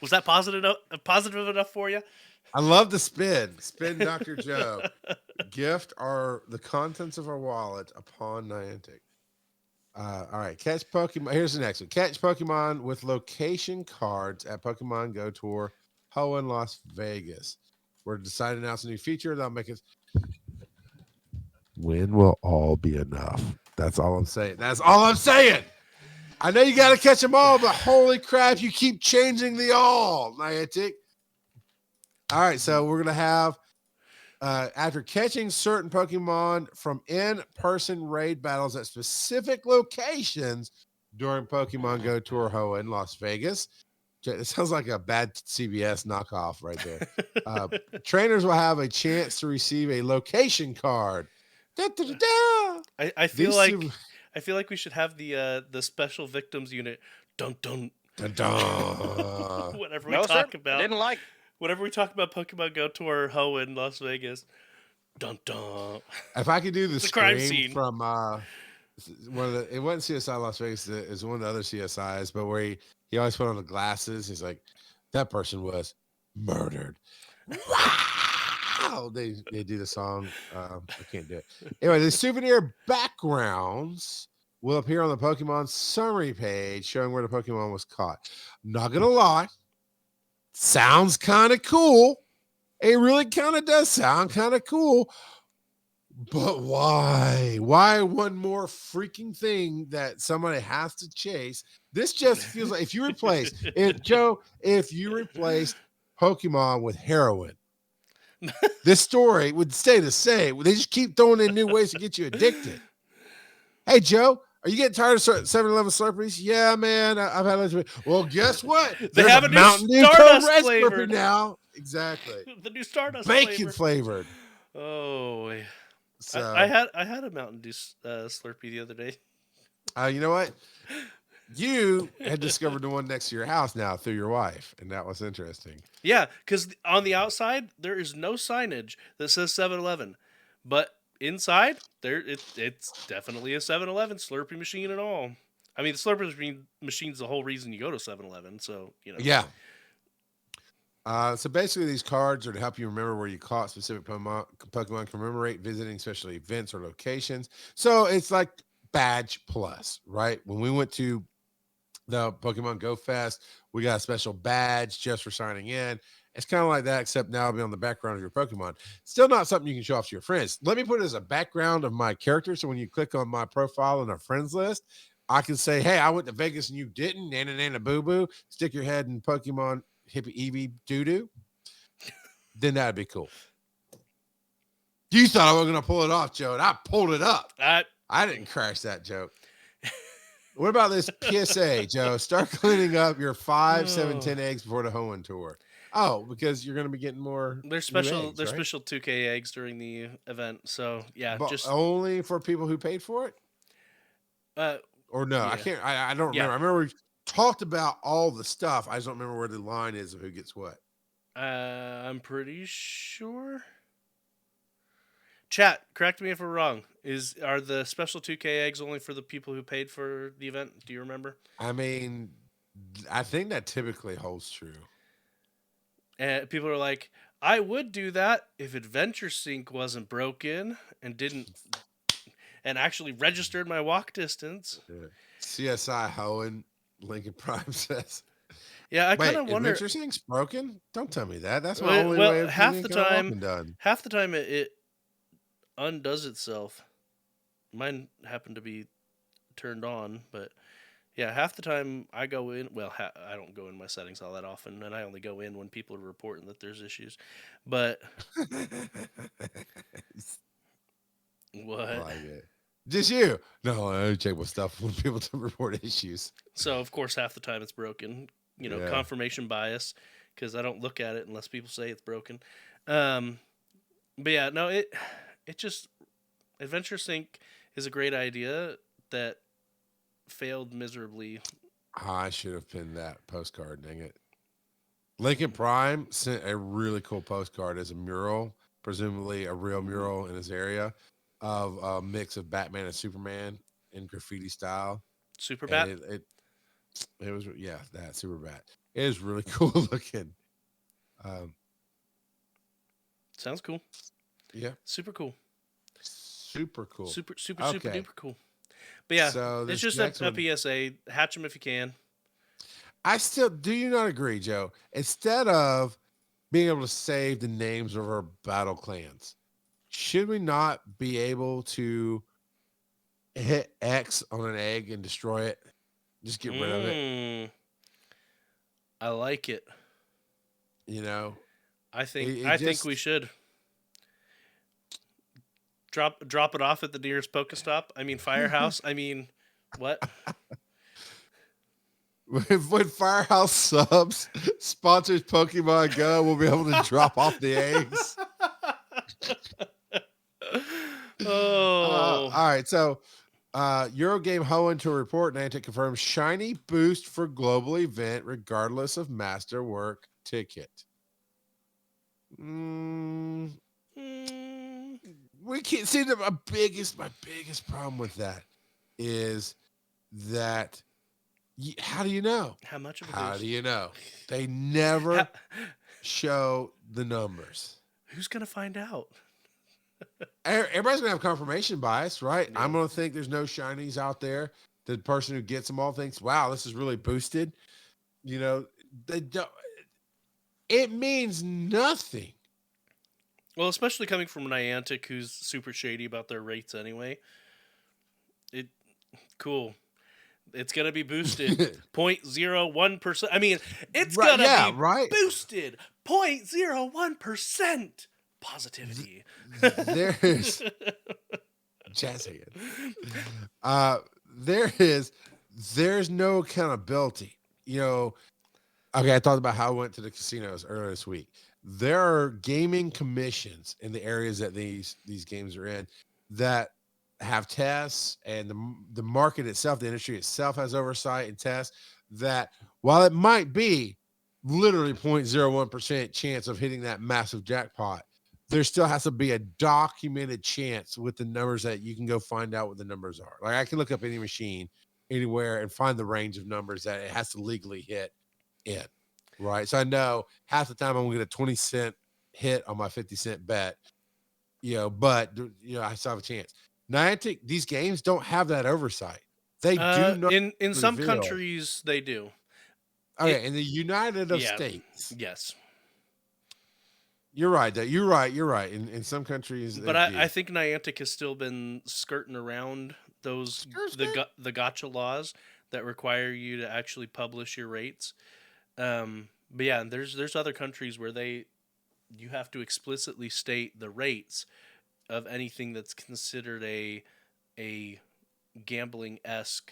Was that positive enough for you? I love the spin. Spin Dr. Joe. Gift our the contents of our wallet upon Niantic. All right, catch Pokemon. Here's the next one. Catch Pokemon with location cards at Pokemon Go Tour Ho in Las Vegas. We're deciding to announce a new feature that'll make us. When will all be enough? That's all I'm saying. That's all I'm saying. I know you got to catch them all, but holy crap, you keep changing the all, Niantic. All right, so we're gonna have after catching certain Pokemon from in-person raid battles at specific locations during Pokemon Go Tour Ho in Las Vegas. It sounds like a bad CBS knockoff right there. Trainers will have a chance to receive a location card. Da, da, da, da. I feel These like two, I feel like we should have the special victims unit. Dun dun. da, da. Whenever we No, sir. talk I about didn't like. whenever we talk about Pokemon Go Tour Ho in Las Vegas. Dun dun. If I could do the It's a crime scream scene. from one of the, it wasn't CSI Las Vegas, it was one of the other CSIs, but where he always put on the glasses. He's like, that person was murdered. Wow! They do the song. I can't do it. Anyway, the souvenir backgrounds will appear on the Pokemon summary page showing where the Pokemon was caught. Not gonna lie, sounds kind of cool. It really kind of does sound kind of cool. But why? Why one more freaking thing that somebody has to chase? This just feels like if you replace it, Joe, if you replaced Pokemon with heroin, this story would stay the same. They just keep throwing in new ways to get you addicted. Hey, Joe, are you getting tired of 7-Eleven Slurpees? Yeah, man. I've had a Well, guess what? They There's a have a new Mountain Dew Code Stardust Red Slurpee flavored. now. Exactly. The new Stardust Bacon flavor. flavored. Oh, So, I had a Mountain Dew Slurpee the other day. you know what? You had discovered the one next to your house now through your wife, and that was interesting. Yeah, because on the outside there is no signage that says 7-Eleven, but inside it's definitely a 7-Eleven Slurpee machine and all. I mean, the machine's the whole reason you go to 7-Eleven. So Yeah. So basically, these cards are to help you remember where you caught specific Pokemon, commemorate visiting special events or locations. So it's like Badge Plus, right? When we went to the Pokemon Go Fest, we got a special badge just for signing in. It's kind of like that, except now it'll be on the background of your Pokemon. Still not something you can show off to your friends. Let me put it as a background of my character. So when you click on my profile in our friends list, I can say, hey, I went to Vegas and you didn't. Nana nana boo boo. Stick your head in Pokemon hippie Eevee doo doo. Then that'd be cool. You thought I was going to pull it off, Joe, and I pulled it up. I didn't crash that joke. What about this PSA, Joe? Start cleaning up your 5, 7, 10 eggs before the Hoenn tour. Oh, because you're going to be getting more. There's new special eggs, there's right? special 2K eggs during the event. So yeah, But just only for people who paid for it, uh or no? I yeah. can't. I don't Yeah. remember. I remember we talked about all the stuff. I just don't remember where the line is of who gets what. I'm pretty sure. Chat, correct me if we're wrong. Are the special 2K eggs only for the people who paid for the event? Do you remember? I mean, I think that typically holds true. And people are like, I would do that if Adventure Sync wasn't broken and actually registered my walk distance. CSI Hoenn, Lincoln Prime says. Yeah, I kind Wait, of wonder. Adventure Sync's broken? Don't tell me that. That's my only Well, way of getting walking done. half the time it undoes itself. Mine happened to be turned on, but yeah, half the time I go in. Well, I don't go in my settings all that often, and I only go in when people are reporting that there's issues. But what? I like it. Just you. No, I check my stuff when people report issues. So of course, half the time it's broken. Yeah. Confirmation bias because I don't look at it unless people say it's broken. But yeah, no, it just Adventure Sync is a great idea that failed miserably. I should have pinned that postcard, dang it. Lincoln Prime sent a really cool postcard as a mural, presumably a real mural in his area, of a mix of Batman and Superman in graffiti style. Super And Bat. it was, yeah, that Super Bat. It is really cool looking. Sounds cool. Yeah. Super cool. Super cool. Super Okay. duper cool. But yeah, So it's this just next a one, PSA. Hatch them if you can. I still do you not agree, Joe? Instead of being able to save the names of our battle clans, should we not be able to hit X on an egg and destroy it? Just get rid of it. I like it. You know, I think we should drop it off at the nearest Pokestop. I mean Firehouse. I mean, what? when Firehouse Subs sponsors Pokemon Go, we'll be able to drop off the eggs. Oh. All right. So, Eurogame Hoenn to report, Niantic confirms shiny boost for global event regardless of masterwork ticket. We can't see my biggest problem with that is that how do you know? How much of a How boost? do you know? They never show the numbers. Who's gonna find out? Everybody's gonna have confirmation bias, right? Yeah. I'm gonna think there's no shinies out there. The person who gets them all thinks, "Wow, this is really boosted." You know, they don't. It means nothing. Well, especially coming from Niantic, who's super shady about their rates anyway. Cool. It's gonna be boosted 0.01%. I mean, it's gonna be boosted 0.01% positivity. jazz hands. Uh, there is, there's no accountability. You know, okay, I talked about how I went to the casinos earlier this week. There are gaming commissions in the areas that these games are in that have tests, and the market itself, the industry itself, has oversight and tests that, while it might be literally 0.01% chance of hitting that massive jackpot, there still has to be a documented chance with the numbers that you can go find out what the numbers are. Like I can look up any machine anywhere and find the range of numbers that it has to legally hit in. Right. So I know half the time I'm gonna get a 20-cent hit on my 50-cent bet, but I still have a chance. Niantic, these games don't have that oversight. They do not In some reveal. countries they do. It Okay, in the United of Yeah. States, Yes. you're right. You're right. In some countries they But do. I think Niantic has still been skirting around those Skirt, skirt. the gotcha laws that require you to actually publish your rates. But yeah, there's other countries where you have to explicitly state the rates of anything that's considered a gambling esque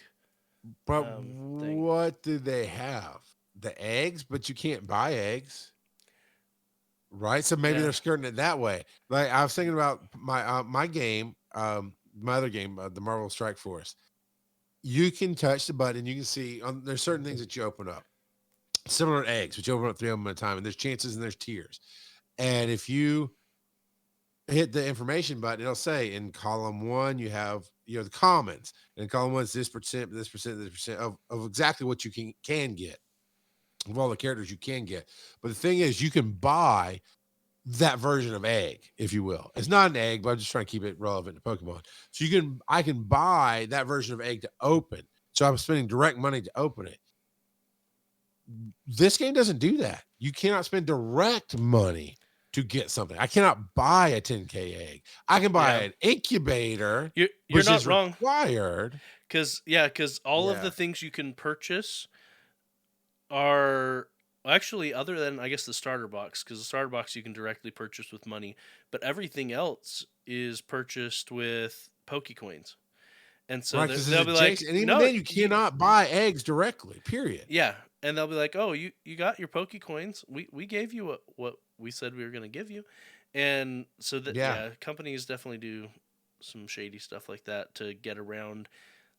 But thing. what do they have? The eggs, but you can't buy eggs. Right, so maybe Yeah. they're skirting it that way. Like, I was thinking about my game, my other game, the Marvel Strike Force. You can touch the button, you can see there's certain things that you open up, similar to eggs, which you open up 3 of them at a time, and there's chances and there's tiers. And if you hit the information button, it'll say in column 1, you have, the commons, and in column 1 is this percent, this percent, this percent of exactly what you can get, of all the characters you can get. But the thing is, you can buy that version of egg, if you will. It's not an egg, but I'm just trying to keep it relevant to Pokemon. So I can buy that version of egg to open. So I'm spending direct money to open it. This game doesn't do that. You cannot spend direct money to get something. I cannot buy a 10K egg. I can buy Yeah. an incubator, You're which not is wrong. required. Cuz all of Yeah. the things you can purchase are actually, other than I guess the starter box, because the starter box you can directly purchase with money, but everything else is purchased with Pokecoins. And so Right, because it's they'll be like, adjacent. And even no, then, you you, cannot buy eggs directly, period. yeah, and they'll be like, oh, you got your Pokecoins. We gave you what we said we were going to give you, and so that, Yeah. yeah, companies definitely do some shady stuff like that to get around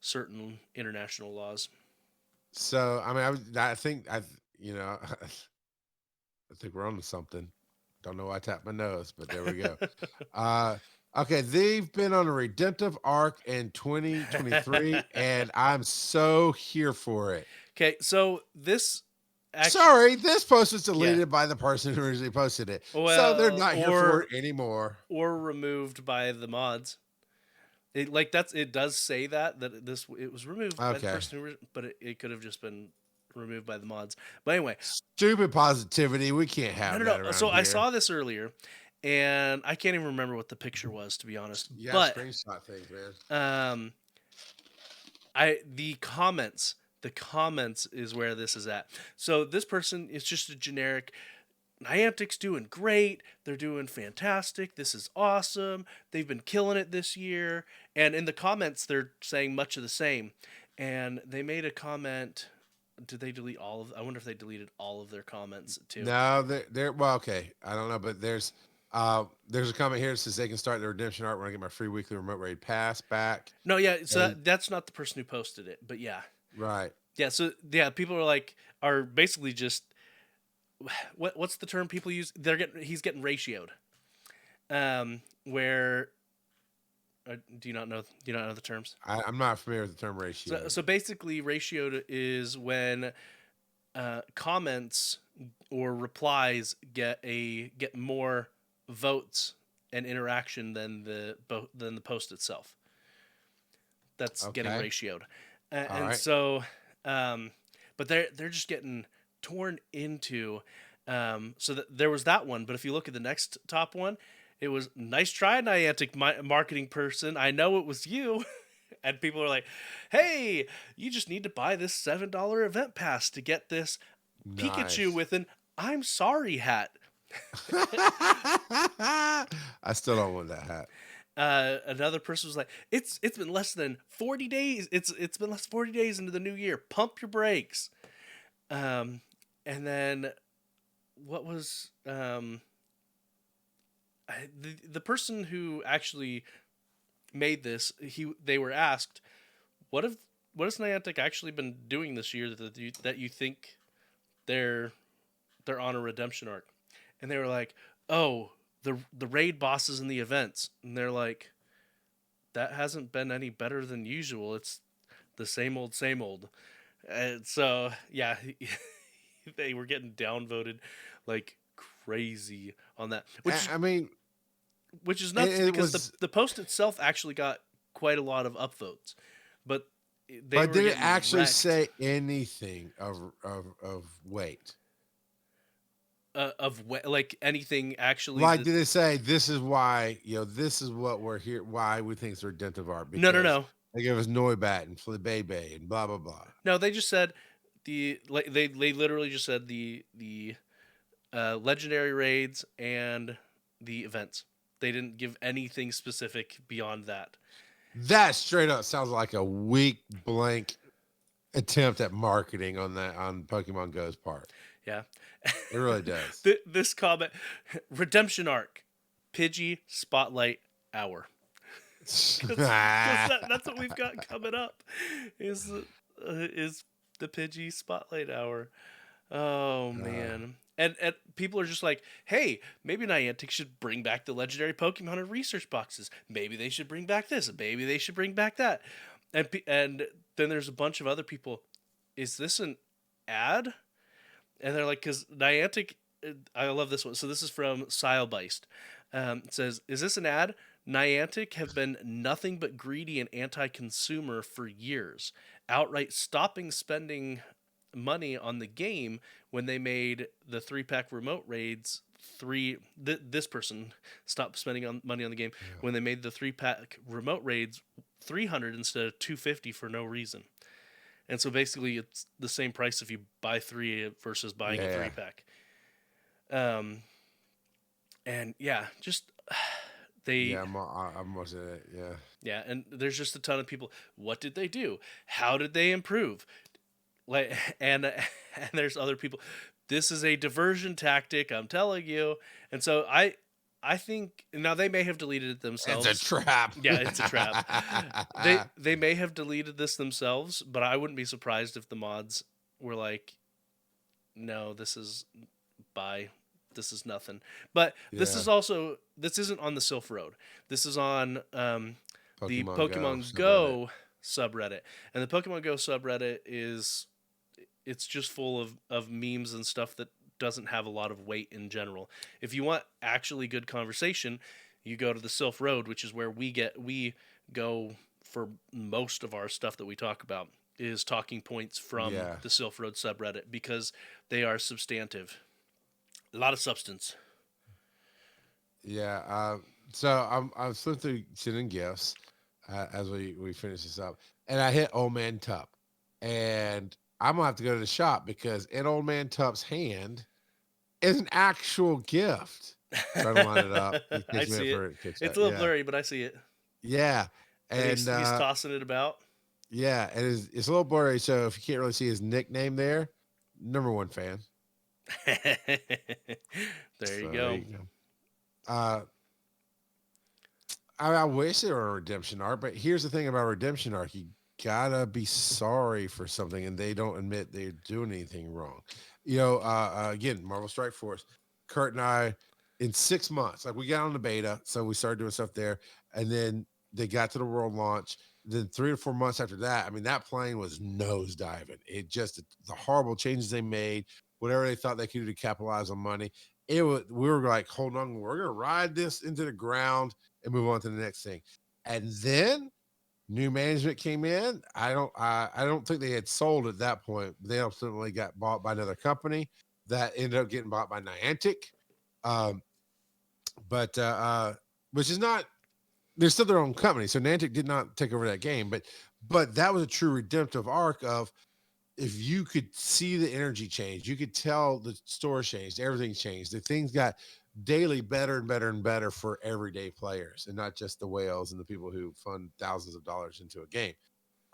certain international laws. So, I mean, I think I think we're on to something. Don't know why I tapped my nose, but there we go. Uh, okay, they've been on a redemptive arc in 2023, and I'm so here for it. Okay, so this actually, Sorry, this post was yeah, deleted by the person who originally posted it, so they're well, not here for it anymore. or removed by the mods. It does say that this it was removed by the Okay, person but it could have just been removed by the mods. But anyway, stupid positivity. We can't no, have no, that no. around So I here. saw this earlier, and I can't even remember what the picture was, to be honest. Yeah, But screenshot things, man. um, I the comments is where this is at. So this person is just a generic. Niantic's doing great. They're doing fantastic. This is awesome. They've been killing it this year. And in the comments, they're saying much of the same. And they made a comment. Did they delete all of? I wonder if they deleted all of their comments too. No, they're well, okay. I don't know, but there's a comment here that says they can start the redemption arc when I get my free weekly remote raid pass back. No, yeah. So And that's not the person who posted it, but yeah, right. yeah. So yeah, people are basically just what's the term people use? He's getting ratioed. Where do you not know? Do you not know the terms? I'm not familiar with the term ratio. So basically, ratioed is when comments or replies get more votes and interaction than the post itself. That's getting Okay. ratioed, All and right. so, but they're just getting torn into. So that there was that one, but if you look at the next top one, it was nice try, Niantic marketing person. I know it was you. And people are like, "Hey, you just need to buy this $7 event pass to get this Pikachu Nice. with an I'm sorry hat." I still don't want that hat. Another person was like, it's been less than 40 days. It's been less than 40 days into the new year. Pump your brakes. Um, and then what was the person who actually made this? They were asked, what if what has Niantic actually been doing this year that you think they're they're on a redemption arc? And they were like, oh, the raid bosses and the events. And they're like, that hasn't been any better than usual. It's the same old, same old. And so yeah, they were getting downvoted like crazy on that, I mean, which is nuts it because was. the post itself actually got quite a lot of upvotes, but they But were did it getting actually wrecked. say anything of weight? Like anything actually Like, that. did it say this is why, this is what we're here, why we think it's redemptive art? No, no, Because no, they give us Noibat and Flabebe and blah blah blah. no. They just said they literally just said the legendary raids and the events. They didn't give anything specific beyond that. That straight up sounds like a weak blank attempt at marketing on Pokemon Go's part. Yeah. It really does. This comment, redemption arc, Pidgey Spotlight Hour. Because that's what we've got coming up is the Pidgey Spotlight Hour. Oh Uh, man. And people are just like, hey, maybe Niantic should bring back the legendary Pokemon in research boxes. Maybe they should bring back this. Maybe they should bring back that. And then there's a bunch of other people. Is this an ad? And they're like, because Niantic, I love this one. So this is from Silebeist. It says, is this an ad? Niantic have been nothing but greedy and anti-consumer for years, outright stopping spending money on the game when they made the 3-pack remote raids. This person stopped spending money on the game yeah. when they made the 3-pack remote raids 300 instead of 250 for no reason. And so basically, it's the same price if you buy 3 versus buying a Yeah. 3-pack. And yeah, just they Yeah, I'm watching it. Yeah. yeah, and there's just a ton of people. What did they do? How did they improve? Like and there's other people. This is a diversion tactic, I'm telling you. And so I think now they may have deleted it It's a themselves. trap. Yeah, it's a trap. They may have deleted this themselves, but I wouldn't be surprised if the mods were like, no, this is bye. This is nothing. But Yeah. this isn't on the Sylph Road. This is on the Pokemon Go Pokemon subreddit. Go subreddit. And the Pokemon Go subreddit it's just full of memes and stuff that doesn't have a lot of weight in general. If you want actually good conversation, you go to the Sylph Road, which is where we go for most of our stuff that we talk about is talking points from Yeah. the Sylph Road subreddit because they are substantive. A lot of substance. Yeah. So I'm flipping through sending gifts as we finish this up, and I hit Old Man Tup, and I'm gonna have to go to the shop because in Old Man Tup's hand is an actual gift. Try to line it up. It I takes a minute see it. for it to catch It's up. a little Yeah. blurry, but I see it. Yeah. And And he's tossing it about. yeah, and it's a little blurry, so if you can't really see his nickname there, number one fan. There you So there go. you go. Uh I wish there were a redemption arc, but here's the thing about redemption arc: you gotta be sorry for something, and they don't admit they're doing anything wrong. Again, Marvel Strike Force, Kurt and I, in 6 months, like we got on the beta, so we started doing stuff there, and then they got to the world launch. Then 3 or 4 months after that, I mean, that plane was nosediving. It just the horrible changes they made, whatever they thought they could do to capitalize on money. It was we were like, hold on, we're gonna ride this into the ground and move on to the next thing. And then new management came in. I don't think they had sold at that point. They ultimately got bought by another company that ended up getting bought by Niantic. Um, but which is not they're still their own company. So Niantic did not take over that game, but that was a true redemptive arc of if you could see the energy change, you could tell the store changed, everything changed. The things got daily better and better and better for everyday players, and not just the whales and the people who fund thousands of dollars into a game.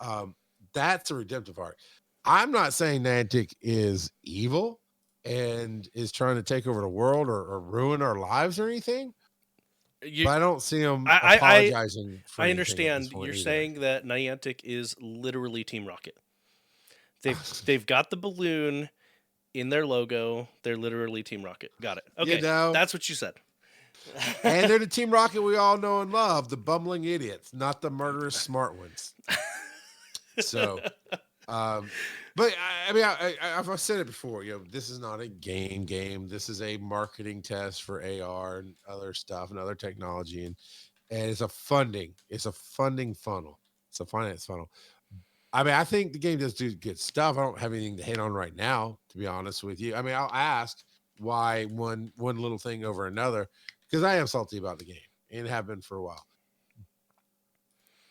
Um, that's a redemptive arc. I'm not saying Niantic is evil and is trying to take over the world or ruin our lives or anything, You, but I don't see them I, I, apologizing for I anything at this understand point you're either. saying that Niantic is literally Team Rocket. They've got the balloon in their logo. They're literally Team Rocket. Got it. You Okay, know, that's what you said. and they're the Team Rocket we all know and love, the bumbling idiots, not the murderous smart ones. So, um, but I mean, I've said it before. This is not a game. This is a marketing test for AR and other stuff and other technology, and It's a funding funnel. It's a finance funnel. I mean, I think the game does do good stuff. I don't have anything to hate on right now, to be honest with you. I mean, I'll ask why one little thing over another, because I am salty about the game and have been for a while.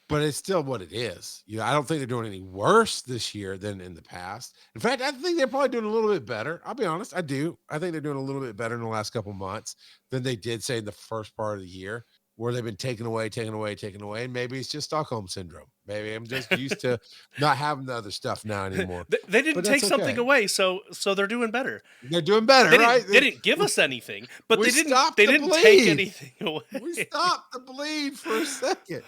But it's still what it is. I don't think they're doing any worse this year than in the past. In fact, I think they're probably doing a little bit better. I'll be honest, I do. I think they're doing a little bit better in the last couple months than they did, say, in the first part of the year, where they've been taken away, and maybe it's just Stockholm syndrome. Maybe I'm just used to not having the other stuff now anymore. They didn't But take that's something okay. away, so they're doing better. They're doing better, right? They didn't give us anything, but We they stopped the didn't take bleed. anything away. We stopped the bleed for a second.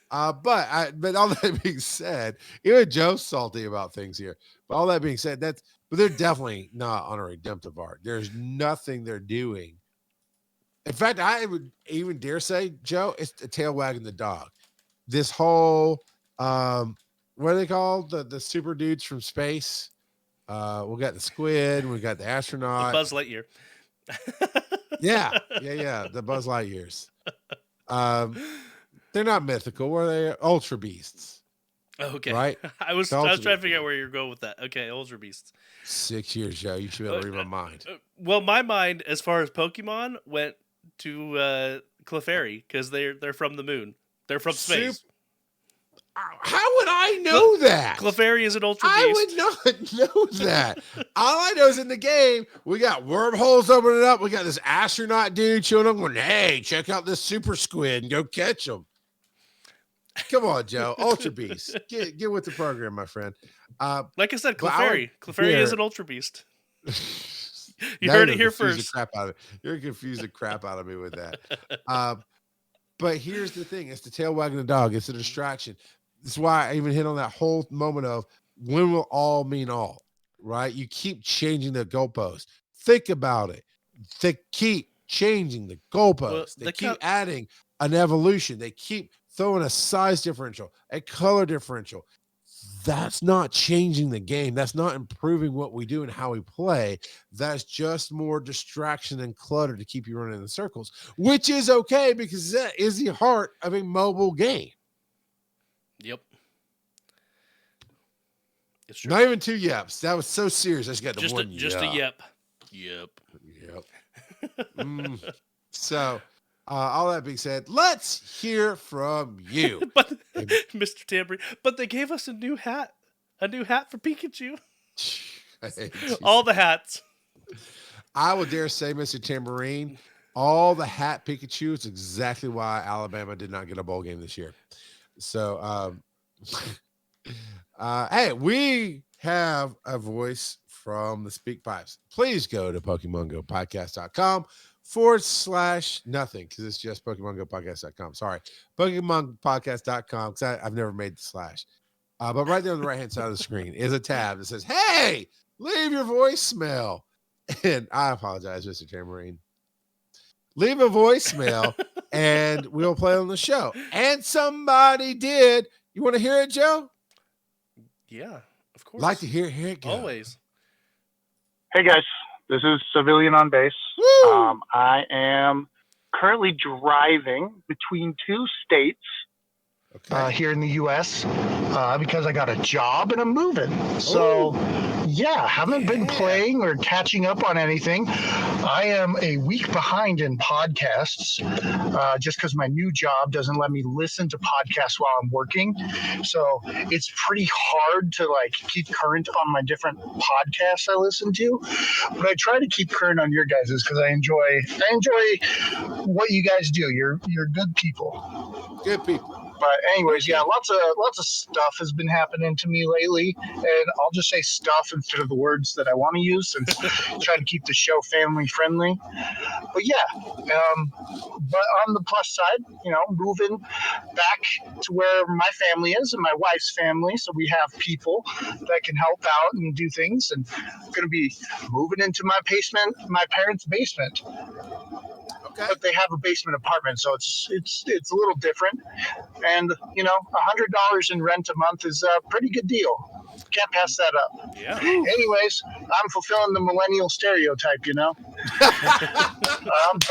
But all that being said, even Joe's salty about things here. But all that being said, but they're definitely not on a redemptive arc. There's nothing they're doing. In fact, I would even dare say, Joe, it's the tail wagging the dog. This whole what are they called? The super dudes from space. We got the squid, we got the astronaut. Buzz Lightyear. Yeah. The Buzz Lightyears. They're not mythical. Were they ultra beasts? Okay, Right? I was trying to figure out where you're going with that. Okay, Ultra Beasts. 6 years, Joe. You should be able to read my mind. Well, my mind, as far as Pokemon, went to Clefairy because they're from the moon. They're from space. How would I know that? Clefairy is an Ultra Beast. I would not know that. All I know is in the game, we got wormholes opening up. We got this astronaut dude showing up going, hey, check out this super squid and go catch them. Come on, Joe. Ultra Beast. Get with the program, my friend. Like I said, Clefairy. Clefairy is an Ultra Beast. You heard it here first. You're gonna confuse the crap out of me with that. But here's the thing. It's the tail wagging the dog. It's a distraction. That's why I even hit on that whole moment of when will all mean all, right? You keep changing the goalpost. Think about it. They keep changing the goalpost. They keep adding an evolution. They keep throwing a size differential, a color differential. That's not changing the game. That's not improving what we do and how we play. That's just more distraction and clutter to keep you running in circles, which is okay because that is the heart of a mobile game. Yep. It's true. Not even 2 yeps. That was so serious. I just got the one just yep. Yep. So, all that being said, let's hear from you. But Mr. Tambourine, but they gave us a new hat for Pikachu. All the hats. I would dare say, Mr. Tambourine, all the hat Pikachu is exactly why Alabama did not get a bowl game this year. So, hey, we have a voice from the Speak Pipes. Please go to PokemonGoPodcast.com/nothing because it's just PokemonGoPodcast.com. Sorry, PokemonPodcast.com because I've never made the slash. But right there on the right-hand side of the screen is a tab that says, hey, leave your voicemail. And I apologize, Mr. Tambourine. Leave a voicemail and we'll play on the show. And somebody did. You want to hear it, Joe? Yeah, of course. Like to hear it go. Always. Hey, guys. This is Civilian on Base. I am currently driving between 2 states. Okay. here in the U.S. Because I got a job and I'm moving. So, Oh, yeah, haven't been yeah. playing or catching up on anything. I am a week behind in podcasts just because my new job doesn't let me listen to podcasts while I'm working. So it's pretty hard to like keep current on my different podcasts I listen to. But I try to keep current on your guys's because I enjoy what you guys do. You're good people. Good people. But anyways, Thank yeah, you. lots of stuff has been happening to me lately, and I'll just say stuff instead of the words that I want to use, since try to keep the show family friendly. But yeah, but on the plus side, moving back to where my family is and my wife's family, so we have people that can help out and do things, and I'm going to be moving into my parents' basement, Okay. but they have a basement apartment, so it's a little different. And $100 in rent a month is a pretty good deal. Can't pass that up. Yeah. Whew. Anyways, I'm fulfilling the millennial stereotype. But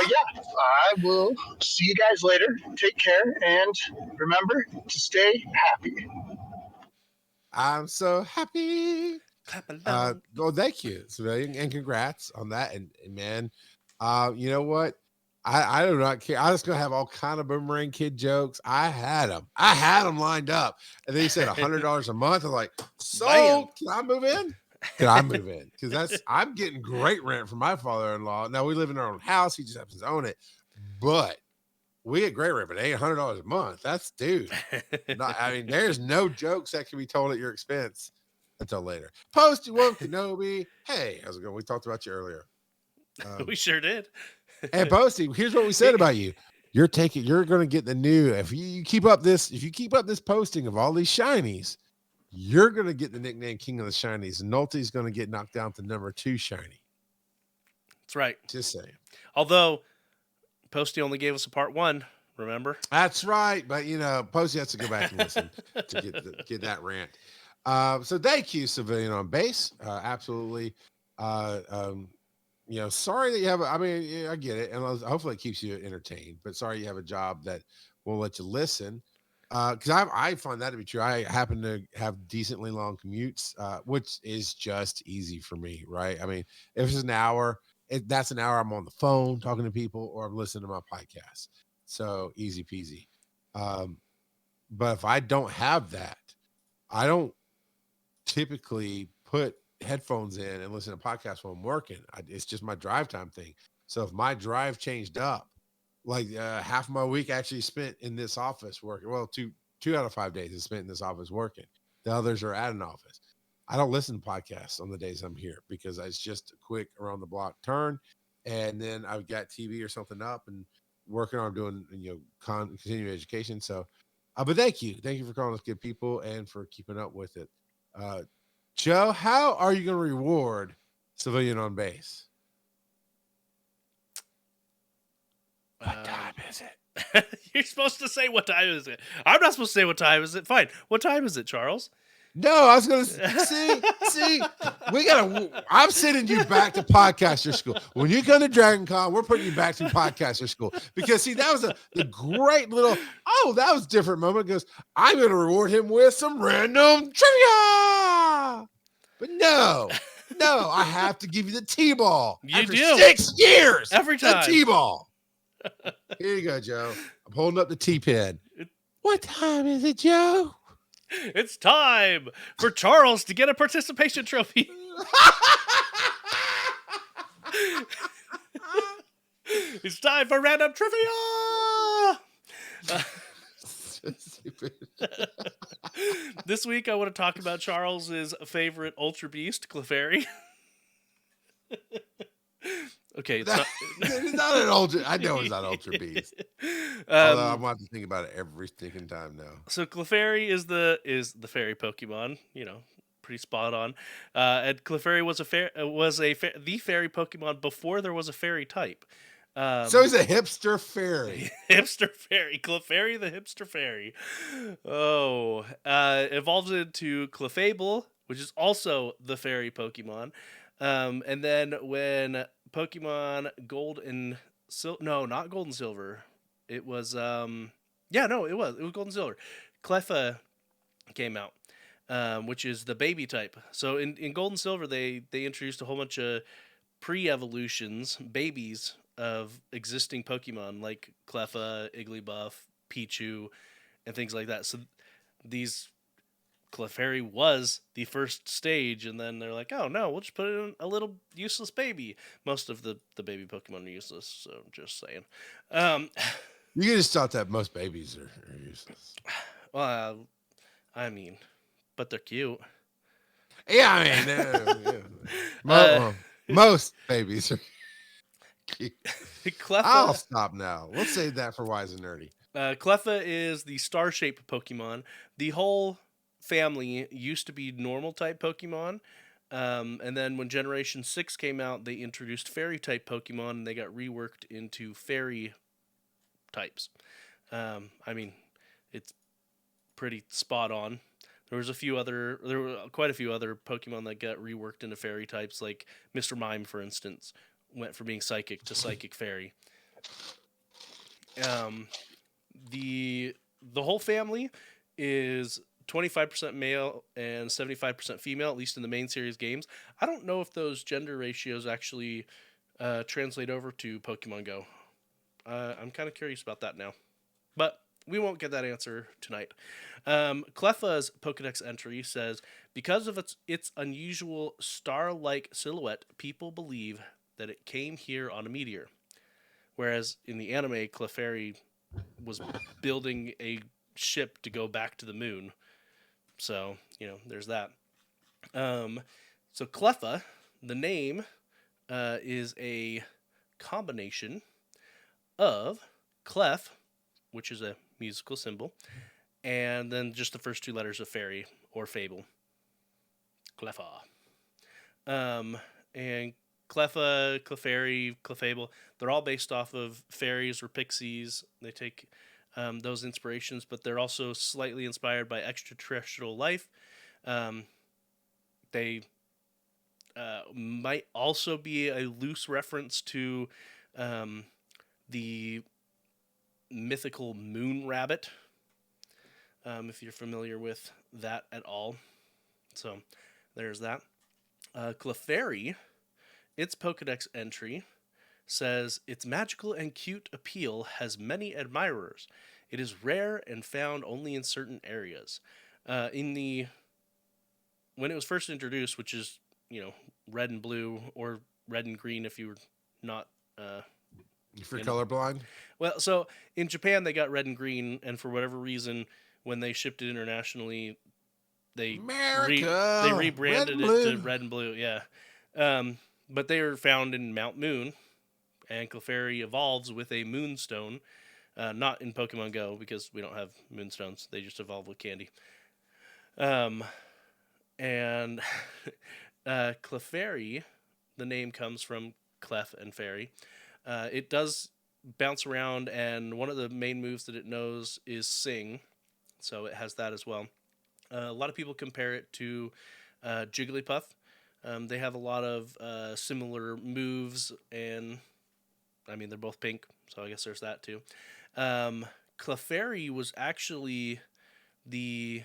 yeah, I will see you guys later. Take care, and remember to stay happy. I'm so happy. Clap along. Well, thank you, civilian, and congrats on that. And man, you know what? I do not care. I was gonna have all kind of boomerang kid jokes. I had them. I had them lined up, and then he said $100 a month. I'm like, Bam. so can I move in? Can I move in? Because I'm getting great rent from my father-in-law. Now we live in our own house. He just happens to own it, but we get great rent, but $800 a month. That's dude. I mean, there's no jokes that can be told at your expense until later. Posty One Kenobi. Hey, how's it going? We talked about you earlier. We sure did. And Posty, here's what we said about you. You're going to get the new. If you keep up this posting of all these shinies, you're going to get the nickname King of the Shinies. And Nolte's going to get knocked down to number 2 shiny. That's right. Just saying. Although Posty only gave us a part 1, remember? That's right. But Posty has to go back and listen to get that rant. So thank you, Civilian on Base. Absolutely. Sorry that you have. I get it, and hopefully it keeps you entertained. But sorry you have a job that won't let you listen. Because I find that to be true. I happen to have decently long commutes, which is just easy for me, right? I mean, if it's an hour, that's an hour I'm on the phone talking to people, or I'm listening to my podcast. So easy peasy. But if I don't have that, I don't typically put headphones in and listen to podcasts while I'm working. It's just my drive time thing. So if my drive changed up, like half my week actually spent in this office working. Well, two out of 5 days is spent in this office working. The others are at an office. I don't listen to podcasts on the days I'm here because it's just a quick around the block turn, and then I've got TV or something up and working on doing continuing education. So, but thank you for calling us good people and for keeping up with it. Uh, Joe, how are you going to reward Civilian on Base? What time is it? You're supposed to say what time is it. I'm not supposed to say what time is it. Fine. What time is it, Charles? No, I was going to see, I'm sending you back to podcaster school. When you come to Dragon Con, we're putting you back to podcaster school because that was the great little, that was a different moment because I'm going to reward him with some random trivia. But no, I have to give you the T-ball. You After do. 6 years. Every time. The T-ball. Here you go, Joe. I'm holding up the T-pen. What time is it, Joe? It's time for Charles to get a participation trophy. It's time for random trivia. This week I want to talk about Charles's favorite Ultra Beast, Clefairy. Okay, it's not an Ultra. I know it's not Ultra Beast. Although I want to think about it every stinking time now. So Clefairy is the fairy Pokemon. Pretty spot on. And Clefairy was the fairy Pokemon before there was a fairy type. So he's a hipster fairy. Hipster fairy. Clefairy the hipster fairy. Oh. Evolved into Clefable, which is also the fairy Pokemon. And then when Pokemon Gold and Silver... No, not Gold and Silver. It was... it was Gold and Silver. Cleffa came out, which is the baby type. So in Gold and Silver, they introduced a whole bunch of pre-evolutions, babies of existing Pokemon like Cleffa, Igglybuff, Pichu, and things like that. So these Clefairy was the first stage, and then they're like, oh no, we'll just put in a little useless baby. Most of the baby Pokemon are useless, so just saying. Um, You just thought that most babies are useless. well, I mean, but they're cute. Yeah, I mean, yeah. uh, Most babies are cute. I'll Cleffa, stop now. We'll save that for Wise and Nerdy. Cleffa is the star-shaped Pokemon. The whole family used to be normal type Pokemon. And then when Generation 6 came out, they introduced fairy type Pokemon and they got reworked into fairy types. I mean, it's pretty spot on. There were quite a few other Pokemon that got reworked into fairy types, like Mr. Mime, for instance, went from being psychic to psychic fairy. Um, the whole family is 25% male and 75% female, at least in the main series games. I don't know if those gender ratios actually translate over to Pokemon Go. I'm kind of curious about that now. But we won't get that answer tonight. Cleffa's Pokedex entry says, because of its unusual star-like silhouette, people believe that it came here on a meteor. Whereas in the anime, Clefairy was building a ship to go back to the moon. So, there's that. Um, so Cleffa, the name, is a combination of clef, which is a musical symbol, and then just the first two letters of fairy or fable. Cleffa. And Cleffa, Clefairy, Clefable, they're all based off of fairies or pixies. They take those inspirations, but they're also slightly inspired by extraterrestrial life. Um, they might also be a loose reference to um, the mythical moon rabbit, if you're familiar with that at all. So there's that. Clefairy, its Pokedex entry says its magical and cute appeal has many admirers. It is rare and found only in certain areas. In the when it was first introduced, which is red and blue or red and green if you were not If you're colorblind, well, so in Japan they got red and green, and for whatever reason, when they shipped it internationally, they they America, red rebranded and it to blue. red and blue. Yeah, but they are found in Mount Moon, and Clefairy evolves with a Moonstone. Not in Pokemon Go because we don't have Moonstones. They just evolve with candy. Um, and Clefairy, the name comes from Clef and Fairy. It does bounce around, and one of the main moves that it knows is Sing, so it has that as well. A lot of people compare it to Jigglypuff. They have a lot of similar moves, and I mean, they're both pink, so I guess there's that too. Clefairy was actually the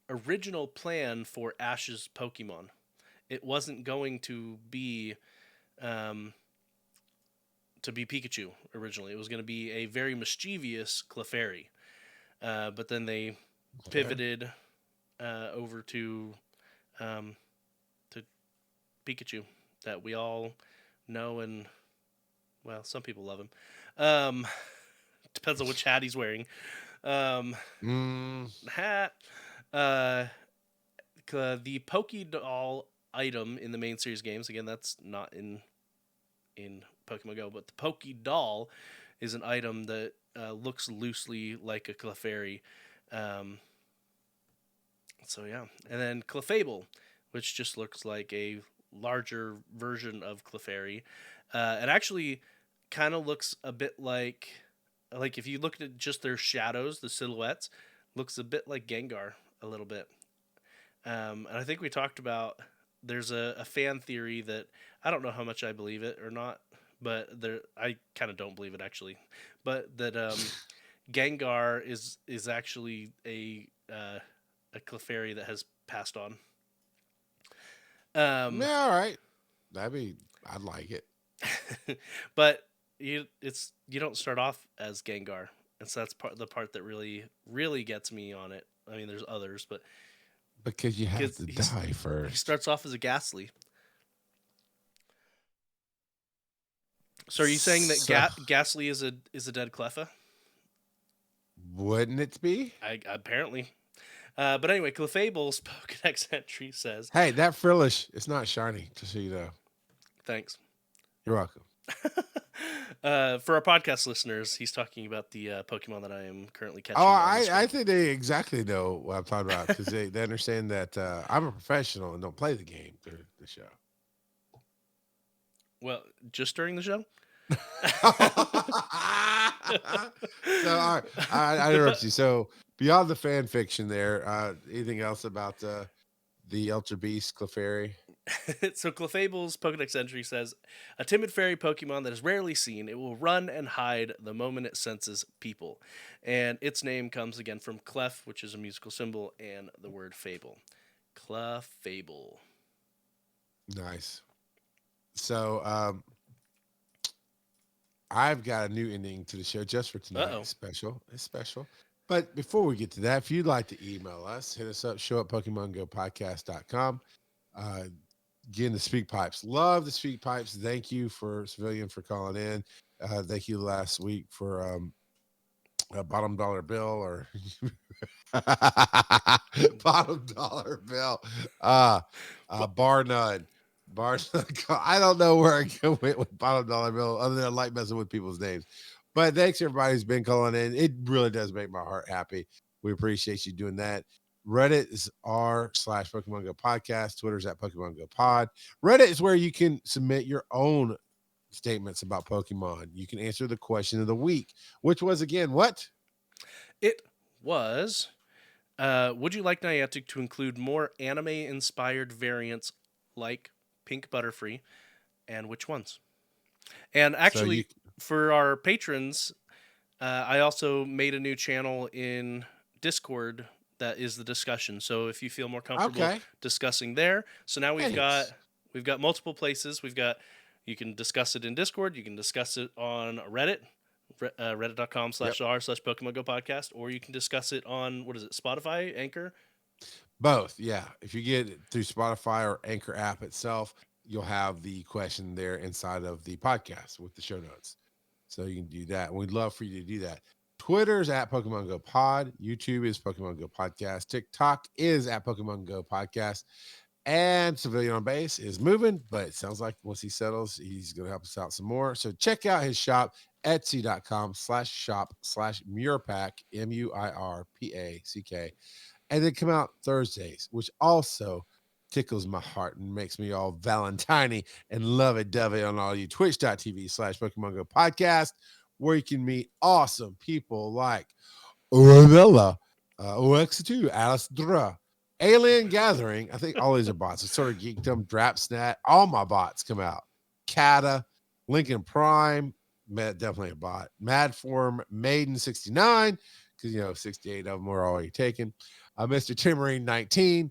original plan for Ash's Pokemon. It wasn't going um, to be Pikachu originally. It was going to be a very mischievous Clefairy, but then they pivoted over um, to Pikachu that we all know, and well, some people love him. Um, depends on which hat he's wearing. Hat. Uh, the Pokédoll item in the main series games. Again, that's not in Pokemon Go, but the Pokédoll is an item that looks loosely like a Clefairy. Um, so yeah, and then Clefable, which just looks like a larger version of Clefairy. It actually kind of looks a bit like if you looked at just their shadows, the silhouettes, looks a bit like Gengar a little bit. And I think we talked about there's a fan theory that I don't know how much I believe it or not, but I kind of don't believe it actually, but that Gengar is actually a Clefairy that has passed on. Yeah, all right. I'd like it. But you don't start off as Gengar, and so that's the part that really gets me on it. I mean, there's others, but Because you have because to die he first. starts off as a Ghastly. So are you saying that So Ghastly is a dead Cleffa? wouldn't it be? Apparently. But anyway, Clefable's Pokedex entry says, Hey, that Frillish, it's not shiny, just so you know. "Thanks." You're welcome. For our podcast listeners, he's talking about the Pokemon that I am currently Oh, catching on the I stream. think they exactly know what I'm talking about because they understand that I'm a professional and don't play the game through the show. Well, just during the show. So, all right, I interrupt you. So, beyond the fan fiction, there, anything else about the Ultra Beast Clefairy? So Clefable's Pokedex entry says, "A timid fairy Pokemon that is rarely seen. It will run and hide the moment it senses people." And its name comes again from Clef, which is a musical symbol, and the word fable. Clefable. Nice. So, I've got a new ending to the show just for tonight. Uh-oh. Special. It's special. But before we get to that, if you'd like to email us, hit us up, show at PokemonGoPodcast.com. Getting the speak pipes. Love the speak pipes. Thank you for Civilian for calling in. Thank you last week for a bottom dollar bill or bottom dollar bill. Bar none. Bar none. I don't know where I went with bottom dollar bill other than I like messing with people's names. But thanks everybody who's been calling in. It really does make my heart happy. We appreciate you doing that. Reddit is r/Pokemon Go Podcast. Twitter's at Pokemon Go Pod. Reddit is where you can submit your own statements about Pokemon. You can answer the question of the week, which was again what? It was, would you like Niantic to include more anime-inspired variants like Pink Butterfree, and which ones? And So you actually, for our patrons, I also made a new channel in Discord that is the discussion. So if you feel more comfortable okay. discussing there, so now Thanks. we've got multiple places. You can discuss it in Discord. You can discuss it on Reddit, Yep. reddit.com/r/Pokemon Go podcast, or you can discuss it on, what is it, Spotify, Anchor? Both, yeah. If you get it through Spotify or Anchor app itself, you'll have the question there inside of the podcast with the show notes. So you can do that. We'd love for you to do that. Twitter's at Pokemon Go Pod. YouTube is Pokemon Go Podcast. TikTok is at Pokemon Go Podcast. And Civilian on Base is moving, but it sounds like once he settles, he's going to help us out some more. So check out his shop, etsy.com/shop/Murpack, MUIRPACK. And they come out Thursdays, which also tickles my heart and makes me all Valentine and lovey-dovey on all you. Twitch.tv/Pokemon Go Podcast, where you can meet awesome people like Orvilla, OX2, Alice Dra, Alien Gathering. I think all these are bots. It's sort of Geekdom, Drapsnat. All my bots come out. Kata, Lincoln Prime, definitely a bot. Madform, Maiden 69, because 68 of them were already taken. Mr. Timmarine 19,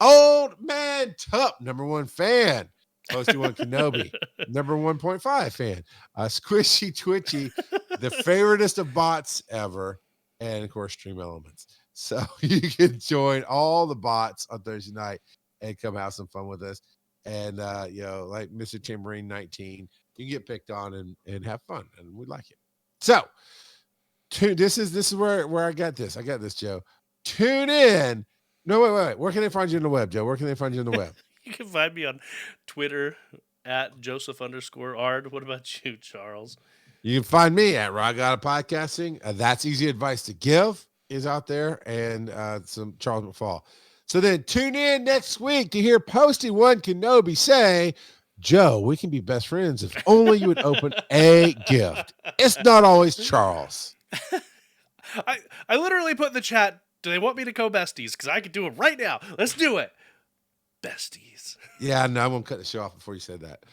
OldManTup, #1 fan. Posty One Kenobi, #1.5 fan. Squishy Twitchy, the favoriteest of bots ever, and of course Stream Elements. So you can join all the bots on Thursday night and come have some fun with us. And like Mr. Timmarine 19, you can get picked on and have fun, and we like it. So this is where I got this. I got this, Joe. Tune in. No, wait. Where can they find you on the web, Joe? Where can they find you on the web? You can find me on Twitter at Joseph_Ard. What about you, Charles? You can find me at Ragata Podcasting. That's easy advice to give is out there, and some Charles McFall. So then tune in next week to hear Posty One Kenobi say, Joe, we can be best friends if only you would open a gift. It's not always Charles. I literally put in the chat, do they want me to go besties? Because I could do it right now. Let's do it. Besties. Yeah, no, I'm going to cut the show off before you said that.